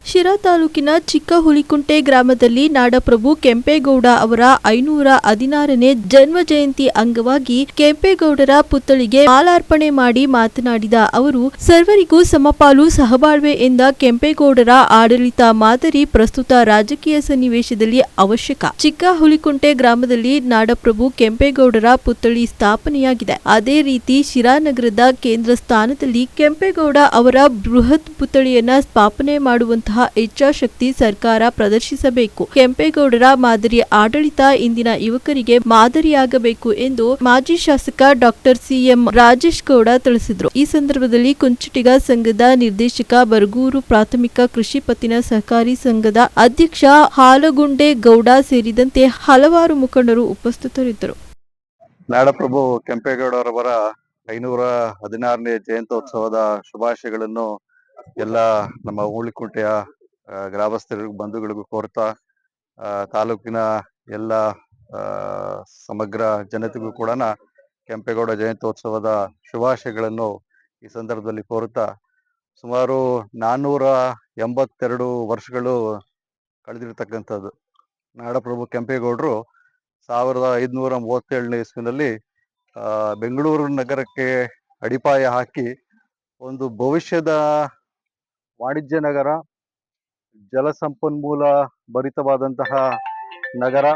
ಶಿರಾ ತಾಲೂಕಿನ ಚಿಕ್ಕ ಹುಲಿಕುಂಟೆ ಗ್ರಾಮದಲ್ಲಿ ನಾಡಪ್ರಭು ಕೆಂಪೇಗೌಡ ಅವರ 516ನೇ ಜನ್ಮ ಜಯಂತಿ ಅಂಗವಾಗಿ ಕೆಂಪೇಗೌಡರ ಪುತ್ಥಳಿಗೆ ಮಾಲಾರ್ಪಣೆ ಮಾಡಿ ಮಾತನಾಡಿದ ಅವರು, ಸರ್ವರಿಗೂ ಸಮಪಾಲು ಸಹಬಾಳ್ವೆ ಎಂದ ಕೆಂಪೇಗೌಡರ ಆಡಳಿತ ಮಾದರಿ ಪ್ರಸ್ತುತ ರಾಜಕೀಯ ಸನ್ನಿವೇಶದಲ್ಲಿ ಅವಶ್ಯಕ. ಚಿಕ್ಕ ಹುಲಿಕುಂಟೆ ಗ್ರಾಮದಲ್ಲಿ ನಾಡಪ್ರಭು ಕೆಂಪೇಗೌಡರ ಪುತ್ಥಳಿ ಸ್ಥಾಪನೆಯಾಗಿದೆ. ಅದೇ ರೀತಿ ಶಿರಾ ನಗರದ ಕೇಂದ್ರ ಸ್ಥಾನದಲ್ಲಿ ಕೆಂಪೇಗೌಡ ಅವರ ಬೃಹತ್ ಪುತ್ಥಳಿಯನ್ನ ಸ್ಥಾಪನೆ ಮಾಡುವಂತಹ ಇಚ್ಛಾಶಕ್ತಿ ಸರ್ಕಾರ ಪ್ರದರ್ಶಿಸಬೇಕು. ಕೆಂಪೇಗೌಡರ ಮಾದರಿ ಆಡಳಿತ ಇಂದಿನ ಯುವಕರಿಗೆ ಮಾದರಿಯಾಗಬೇಕು ಎಂದು ಮಾಜಿ ಶಾಸಕ ಡಾಕ್ಟರ್ ಸಿಎಂ ರಾಜೇಶ್ ಗೌಡ ತಿಳಿಸಿದರು. ಈ ಸಂದರ್ಭದಲ್ಲಿ ಕುಂಚಿಟಿಗ ಸಂಘದ ನಿರ್ದೇಶಕ, ಬರಗೂರು ಪ್ರಾಥಮಿಕ ಕೃಷಿ ಪತ್ತಿನ ಸಹಕಾರಿ ಸಂಘದ ಅಧ್ಯಕ್ಷ ಹಾಲಗುಂಡೆ ಗೌಡ ಸೇರಿದಂತೆ ಹಲವಾರು ಮುಖಂಡರು ಉಪಸ್ಥಿತರಿದ್ದರು. ನಾಡಪ್ರಭು ಕೆಂಪೇಗೌಡರವರ 516ನೇ ಜಯಂತ್ಯೋತ್ಸವದ ಶುಭಾಶಯಗಳನ್ನು ಎಲ್ಲ ನಮ್ಮ ಹುಲಿಕುಂಟೆಯ ಗ್ರಾಮಸ್ಥರಿಗೂ ಬಂಧುಗಳಿಗೂ ಕೋರ್ತಾ, ತಾಲೂಕಿನ ಎಲ್ಲ ಸಮಗ್ರ ಜನತೆಗೂ ಕೂಡ ಕೆಂಪೇಗೌಡ ಜಯಂತ್ಯೋತ್ಸವದ ಶುಭಾಶಯಗಳನ್ನು ಈ ಸಂದರ್ಭದಲ್ಲಿ ಕೋರುತ್ತಾ, ಸುಮಾರು 482 ವರ್ಷಗಳು ಕಳೆದಿರ್ತಕ್ಕಂಥದ್ದು. ನಾಡಪ್ರಭು ಕೆಂಪೇಗೌಡರು 1537ನೇ ಇಸ್ವಿನಲ್ಲಿ ಬೆಂಗಳೂರು ನಗರಕ್ಕೆ ಅಡಿಪಾಯ ಹಾಕಿ ಒಂದು ಭವಿಷ್ಯದ ವಾಣಿಜ್ಯ ನಗರ, ಜಲಸಂಪನ್ಮೂಲ ಭರಿತವಾದಂತಹ ನಗರ,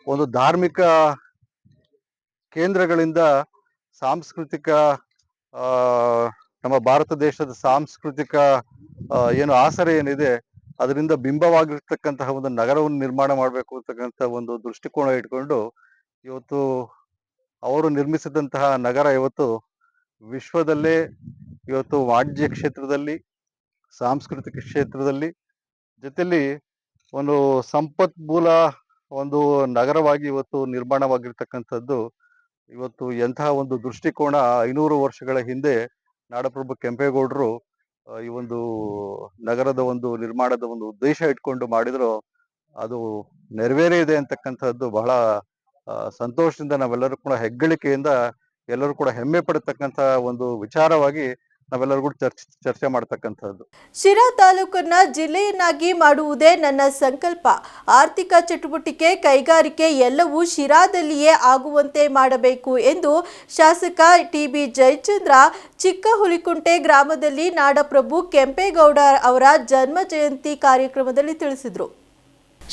ಒಂದು ಧಾರ್ಮಿಕ ಕೇಂದ್ರಗಳಿಂದ ಸಾಂಸ್ಕೃತಿಕ ನಮ್ಮ ಭಾರತ ದೇಶದ ಸಾಂಸ್ಕೃತಿಕ ಏನು ಆಸರೆ ಏನಿದೆ ಅದರಿಂದ ಬಿಂಬವಾಗಿರ್ತಕ್ಕಂತಹ ಒಂದು ನಗರವನ್ನು ನಿರ್ಮಾಣ ಮಾಡಬೇಕು ಅಂತಕ್ಕಂಥ ಒಂದು ದೃಷ್ಟಿಕೋನ ಇಟ್ಕೊಂಡು ಇವತ್ತು ಅವರು ನಿರ್ಮಿಸಿದಂತಹ ನಗರ ಇವತ್ತು ವಿಶ್ವದಲ್ಲೇ ಇವತ್ತು ವಾಣಿಜ್ಯ ಕ್ಷೇತ್ರದಲ್ಲಿ, ಸಾಂಸ್ಕೃತಿಕ ಕ್ಷೇತ್ರದಲ್ಲಿ, ಜೊತೆಲಿ ಒಂದು ಸಂಪನ್ಮೂಲ ಒಂದು ನಗರವಾಗಿ ಇವತ್ತು ನಿರ್ಮಾಣವಾಗಿರ್ತಕ್ಕಂಥದ್ದು. ಇವತ್ತು ಎಂತಹ ಒಂದು ದೃಷ್ಟಿಕೋನ 500 ವರ್ಷಗಳ ಹಿಂದೆ ನಾಡಪ್ರಭು ಕೆಂಪೇಗೌಡರು ಈ ಒಂದು ನಗರದ ಒಂದು ನಿರ್ಮಾಣದ ಒಂದು ಉದ್ದೇಶ ಇಟ್ಕೊಂಡು ಮಾಡಿದ್ರು, ಅದು ನೆರವೇರಿದೆ ಅಂತಕ್ಕಂಥದ್ದು ಬಹಳ ಸಂತೋಷದಿಂದ ನಾವೆಲ್ಲರೂ ಕೂಡ ಹೆಗ್ಗಳಿಕೆಯಿಂದ ಎಲ್ಲರೂ ಕೂಡ ಹೆಮ್ಮೆ ಪಡತಕ್ಕಂಥ ಒಂದು ವಿಚಾರವಾಗಿ ನಾವೆಲ್ಲರೂ ಕೂಡ ಚರ್ಚೆ ಮಾಡ್ತಕ್ಕಂಥದ್ದು. ಶಿರಾ ತಾಲೂಕನ್ನ ಜಿಲ್ಲೆಯನ್ನಾಗಿ ಮಾಡುವುದೇ ನನ್ನ ಸಂಕಲ್ಪ. ಆರ್ಥಿಕ ಚಟುವಟಿಕೆ, ಕೈಗಾರಿಕೆ ಎಲ್ಲವೂ ಶಿರಾದಲ್ಲಿಯೇ ಆಗುವಂತೆ ಮಾಡಬೇಕು ಎಂದು ಶಾಸಕ ಟಿಬಿ ಜಯಚಂದ್ರ ಚಿಕ್ಕ ಹುಲಿಕುಂಟೆ ಗ್ರಾಮದಲ್ಲಿ ನಾಡಪ್ರಭು ಕೆಂಪೇಗೌಡ ಅವರ ಜನ್ಮ ಜಯಂತಿ ಕಾರ್ಯಕ್ರಮದಲ್ಲಿ ತಿಳಿಸಿದರು.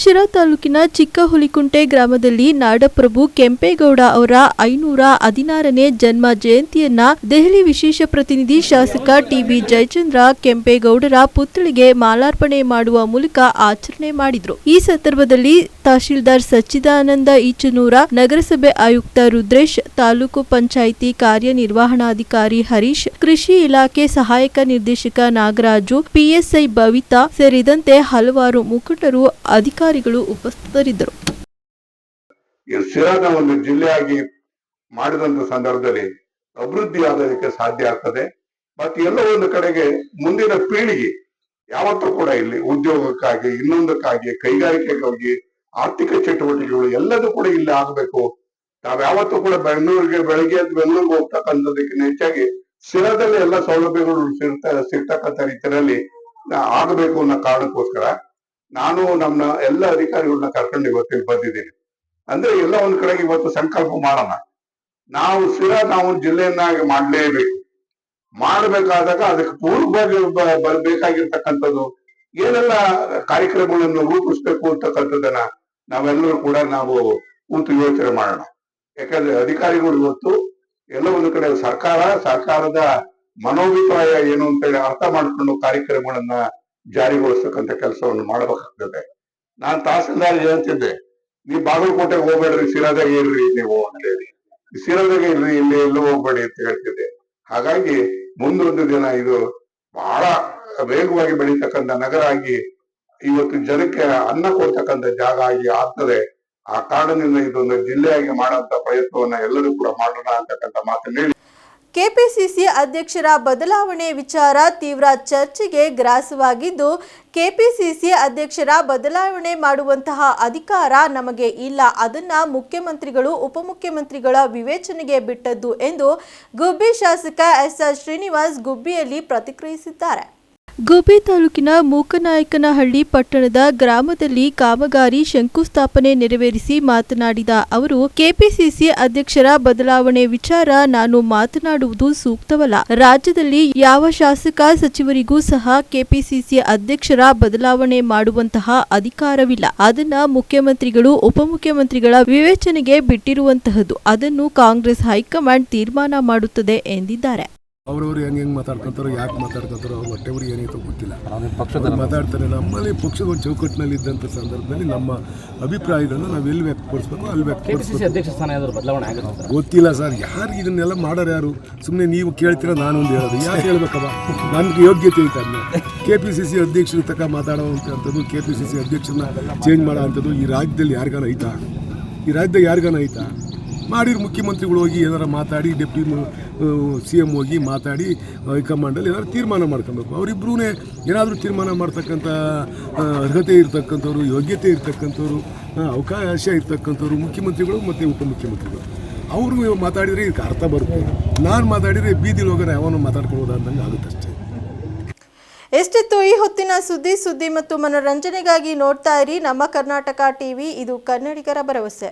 ಶಿರಾ ತಾಲೂಕಿನ ಚಿಕ್ಕ ಹುಲಿಕುಂಟೆ ಗ್ರಾಮದಲ್ಲಿ ನಾಡಪ್ರಭು ಕೆಂಪೇಗೌಡ ಅವರ 516ನೇ ಜನ್ಮ ಜಯಂತಿಯನ್ನ ದೆಹಲಿ ವಿಶೇಷ ಪ್ರತಿನಿಧಿ ಶಾಸಕ ಟಿಬಿ ಜಯಚಂದ್ರ ಕೆಂಪೇಗೌಡರ ಪುತ್ಥಳಿಗೆ ಮಾಲಾರ್ಪಣೆ ಮಾಡುವ ಮೂಲಕ ಆಚರಣೆ ಮಾಡಿದ್ರು. ಈ ಸಂದರ್ಭದಲ್ಲಿ ತಹಶೀಲ್ದಾರ್ ಸಚ್ಚಿದಾನಂದ ಈಚನೂರ, ನಗರಸಭೆ ಆಯುಕ್ತ ರುದ್ರೇಶ್, ತಾಲೂಕು ಪಂಚಾಯಿತಿ ಕಾರ್ಯನಿರ್ವಹಣಾಧಿಕಾರಿ ಹರೀಶ್, ಕೃಷಿ ಇಲಾಖೆ ಸಹಾಯಕ ನಿರ್ದೇಶಕ ನಾಗರಾಜು, ಪಿಎಸ್ಐ ಬವಿತಾ ಸೇರಿದಂತೆ ಹಲವಾರು ಮುಖಂಡರು, ಅಧಿಕಾರಿಗಳು ಉಪಸ್ಥಿತರಿದ್ದರು. ಶಿರಾದ ಒಂದು ಜಿಲ್ಲೆಯಾಗಿ ಮಾಡಿದಂತ ಸಂದರ್ಭದಲ್ಲಿ ಅಭಿವೃದ್ಧಿ ಆಗೋದಕ್ಕೆ ಸಾಧ್ಯ ಆಗ್ತದೆ. ಮತ್ತೆ ಎಲ್ಲ ಒಂದು ಕಡೆಗೆ ಮುಂದಿನ ಪೀಳಿಗೆ ಯಾವತ್ತೂ ಕೂಡ ಇಲ್ಲಿ ಉದ್ಯೋಗಕ್ಕಾಗಿ, ಇನ್ನೊಂದಕ್ಕಾಗಿ, ಕೈಗಾರಿಕೆಗಾಗಿ, ಆರ್ಥಿಕ ಚಟುವಟಿಕೆಗಳು ಎಲ್ಲದೂ ಕೂಡ ಇಲ್ಲಿ ಆಗ್ಬೇಕು. ನಾವ್ಯಾವತ್ತೂ ಕೂಡ ಬೆಂಗಳೂರಿಗೆ ಬೆಳಗ್ಗೆ ಬೆಂಗಳೂರಿಗೆ ಹೋಗ್ತಕ್ಕಂಥದಕ್ಕಿಂತ ಹೆಚ್ಚಾಗಿ ಶಿರಾದಲ್ಲಿ ಎಲ್ಲ ಸೌಲಭ್ಯಗಳು ಸಿಗ್ತಕ್ಕಂಥ ರೀತಿಯಲ್ಲಿ ಆಗಬೇಕು ಅನ್ನೋ ಕಾರಣಕ್ಕೋಸ್ಕರ ನಾನು ನಮ್ಮ ಎಲ್ಲ ಅಧಿಕಾರಿಗಳನ್ನ ಕರ್ಕೊಂಡು ಇವತ್ತಿಲ್ಲಿ ಬಂದಿದ್ದೀನಿ. ಅಂದ್ರೆ ಎಲ್ಲ ಒಂದ್ ಕಡೆಗೆ ಇವತ್ತು ಸಂಕಲ್ಪ ಮಾಡೋಣ. ನಾವು ನಾವು ಜಿಲ್ಲೆಯನ್ನಾಗಿ ಮಾಡ್ಲೇಬೇಕು. ಮಾಡಬೇಕಾದಾಗ ಅದಕ್ಕೆ ಪೂರ್ವವಾಗಿ ಬೇಕಾಗಿರ್ತಕ್ಕಂಥದ್ದು ಏನೆಲ್ಲ ಕಾರ್ಯಕ್ರಮಗಳನ್ನು ರೂಪಿಸ್ಬೇಕು ಅಂತಕ್ಕಂಥದ್ದನ್ನ ನಾವೆಲ್ಲರೂ ಕೂಡ ನಾವು ಕೂತು ಯೋಚನೆ ಮಾಡೋಣ. ಯಾಕಂದ್ರೆ ಅಧಿಕಾರಿಗಳು ಇವತ್ತು ಎಲ್ಲ ಒಂದು ಕಡೆ ಸರ್ಕಾರದ ಮನೋಭಿಪ್ರಾಯ ಏನು ಅಂತೇಳಿ ಅರ್ಥ ಮಾಡ್ಕೊಂಡು ಕಾರ್ಯಕ್ರಮಗಳನ್ನ ಜಾರಿಗೊಳಿಸ್ತಕ್ಕಂಥ ಕೆಲಸವನ್ನು ಮಾಡಬೇಕಾಗ್ತದೆ. ನಾನ್ ತಹಸೀಲ್ದಾರ್ ಹೇಳ್ತಿದ್ದೆ, ನೀವು ಬಾಗಲಕೋಟೆಗೆ ಹೋಗ್ಬೇಡ್ರಿ, ಸಿರಾದಾಗ ಇರ್ರಿ ನೀವು ಅಂತ ಹೇಳಿ. ಸಿರಾದಾಗ ಇರ್ರಿ, ಇಲ್ಲಿ ಎಲ್ಲೂ ಹೋಗ್ಬೇಡಿ ಅಂತ ಹೇಳ್ತಿದ್ದೆ. ಹಾಗಾಗಿ ಮುಂದೊಂದು ದಿನ ಇದು ಬಹಳ ವೇಗವಾಗಿ ಬೆಳೀತಕ್ಕಂಥ ನಗರ ಆಗಿ ಇವತ್ತು ಜನಕ್ಕೆ ಅನ್ನ ಕೊಡ್ತಕ್ಕಂಥ ಜಾಗ ಆಗಿ ಆಗ್ತದೆ. ಆ ಕಾರಣದಿಂದ ಇದೊಂದು ಜಿಲ್ಲೆಯಾಗಿ ಮಾಡುವಂತ ಪ್ರಯತ್ನವನ್ನ ಎಲ್ಲರೂ ಕೂಡ ಮಾಡೋಣ ಅಂತಕ್ಕಂಥ ಮಾತನ್ನ ಹೇಳಿ ಕೆಪಿಸಿಸಿ ಅಧ್ಯಕ್ಷರ ಬದಲಾವಣೆ ವಿಚಾರ ತೀವ್ರ ಚರ್ಚೆಗೆ ಗ್ರಾಸವಾಗಿದ್ದು, ಕೆಪಿಸಿಸಿ ಅಧ್ಯಕ್ಷರ ಬದಲಾವಣೆ ಮಾಡುವಂತಹ ಅಧಿಕಾರ ನಮಗೆ ಇಲ್ಲ, ಅದನ್ನ ಮುಖ್ಯಮಂತ್ರಿಗಳು ಉಪಮುಖ್ಯಮಂತ್ರಿಗಳ ವಿವೇಚನೆಗೆ ಬಿಟ್ಟದ್ದು ಎಂದು ಗುಬ್ಬಿ ಶಾಸಕ ಎಸ್ಆರ್ ಶ್ರೀನಿವಾಸ್ ಗುಬ್ಬಿಯಲ್ಲಿ ಪ್ರತಿಕ್ರಿಯಿಸಿದ್ದಾರೆ. ಗುಬ್ಬಿ ತಾಲೂಕಿನ ಮೂಕನಾಯಕನಹಳ್ಳಿ ಪಟ್ಟಣದ ಗ್ರಾಮದಲ್ಲಿ ಕಾಮಗಾರಿ ಶಂಕುಸ್ಥಾಪನೆ ನೆರವೇರಿಸಿ ಮಾತನಾಡಿದ ಅವರು, ಕೆಪಿಸಿಸಿ ಅಧ್ಯಕ್ಷರ ಬದಲಾವಣೆ ವಿಚಾರ ನಾನು ಮಾತನಾಡುವುದು ಸೂಕ್ತವಲ್ಲ. ರಾಜ್ಯದಲ್ಲಿ ಯಾವ ಶಾಸಕ ಸಚಿವರಿಗೂ ಸಹ ಕೆಪಿಸಿಸಿ ಅಧ್ಯಕ್ಷರ ಬದಲಾವಣೆ ಮಾಡುವಂತಹ ಅಧಿಕಾರವಿಲ್ಲ. ಅದನ್ನ ಮುಖ್ಯಮಂತ್ರಿಗಳು ಉಪಮುಖ್ಯಮಂತ್ರಿಗಳ ವಿವೇಚನೆಗೆ ಬಿಟ್ಟಿರುವಂತಹದ್ದು. ಅದನ್ನು ಕಾಂಗ್ರೆಸ್ ಹೈಕಮಾಂಡ್ ತೀರ್ಮಾನ ಮಾಡುತ್ತದೆ ಎಂದಿದ್ದಾರೆ. ಅವ್ರವ್ರು ಹೆಂಗೆ ಮಾತಾಡ್ಕೊಂತಾರೋ, ಯಾಕೆ ಮಾತಾಡ್ಕೊಂತಾರೋ, ಅವ್ರ ಹೊಟ್ಟೆವ್ರಿಗೆ ಏನೈತೋ ಗೊತ್ತಿಲ್ಲ, ಮಾತಾಡ್ತಾರೆ. ನಮ್ಮಲ್ಲಿ ಪಕ್ಷದ ಒಂದು ಚೌಕಟ್ಟಿನಲ್ಲಿ ಇದ್ದಂಥ ಸಂದರ್ಭದಲ್ಲಿ ನಮ್ಮ ಅಭಿಪ್ರಾಯಗಳನ್ನ ನಾವು ಎಲ್ಲಿ ವ್ಯಕ್ತಪಡಿಸ್ಬೇಕು ಅಲ್ಲಿ ವ್ಯಕ್ತಪಡಿಸ್ಬೇಕು. ಅಧ್ಯಕ್ಷ ಸ್ಥಾನ ಬದಲಾವಣೆ ಆಗುತ್ತೆ ಗೊತ್ತಿಲ್ಲ ಸರ್, ಯಾರು ಇದನ್ನೆಲ್ಲ ಮಾಡೋರು ಯಾರು? ಸುಮ್ಮನೆ ನೀವು ಕೇಳ್ತೀರಾ, ನಾನೊಂದು ಹೇಳೋದು ಯಾಕೆ ಹೇಳ್ಬೇಕವ? ನನಗೆ ಯೋಗ್ಯತೆ ಐತೆ. ಅದನ್ನ KPCC ಅಧ್ಯಕ್ಷರ ತನಕ ಮಾತಾಡೋವಂಥದ್ದು, KPCC ಅಧ್ಯಕ್ಷರನ್ನ ಚೇಂಜ್ ಮಾಡೋ ಅಂಥದ್ದು ಈ ರಾಜ್ಯದಲ್ಲಿ ಯಾರಿಗಾನ ಐತಾ? ಈ ರಾಜ್ಯದಾಗ ಯಾರಿಗಾನ ಐತಾ? ಮಾಡಿರೋ ಮುಖ್ಯಮಂತ್ರಿಗಳು ಹೋಗಿ ಏನಾರು ಮಾತಾಡಿ, ಡೆಪ್ಟಿ CM ಹೋಗಿ ಮಾತಾಡಿ ಹೈಕಮಾಂಡಲ್ಲಿ ಏನಾದ್ರು ತೀರ್ಮಾನ ಮಾಡ್ಕೊಬೇಕು. ಅವರಿಬ್ಬರೂ ಏನಾದರೂ ತೀರ್ಮಾನ ಮಾಡ್ತಕ್ಕಂಥ ಅರ್ಹತೆ ಇರ್ತಕ್ಕಂಥವ್ರು, ಯೋಗ್ಯತೆ ಇರ್ತಕ್ಕಂಥವ್ರು, ಅವಕಾಶ ಇರ್ತಕ್ಕಂಥವ್ರು ಮುಖ್ಯಮಂತ್ರಿಗಳು ಮತ್ತು ಉಪಮುಖ್ಯಮಂತ್ರಿಗಳು. ಅವರು ಮಾತಾಡಿದರೆ ಇದಕ್ಕೆ ಅರ್ಥ ಬರುತ್ತೆ. ನಾನು ಮಾತಾಡಿದರೆ ಬೀದಿಲಿ ಹೋಗೋಣ ಯಾವನೋ ಮಾತಾಡ್ಕೊಳ್ಬೋದು ಅಂದಂಗೆ ಆಗುತ್ತಷ್ಟೇ. ಎಷ್ಟಿತ್ತು ಈ ಹೊತ್ತಿನ ಸುದ್ದಿ ಮತ್ತು ಮನೋರಂಜನೆಗಾಗಿ ನೋಡ್ತಾ ಇರಿ ನಮ್ಮ ಕರ್ನಾಟಕ ಟಿವಿ. ಇದು ಕನ್ನಡಿಗರ ಭರವಸೆ.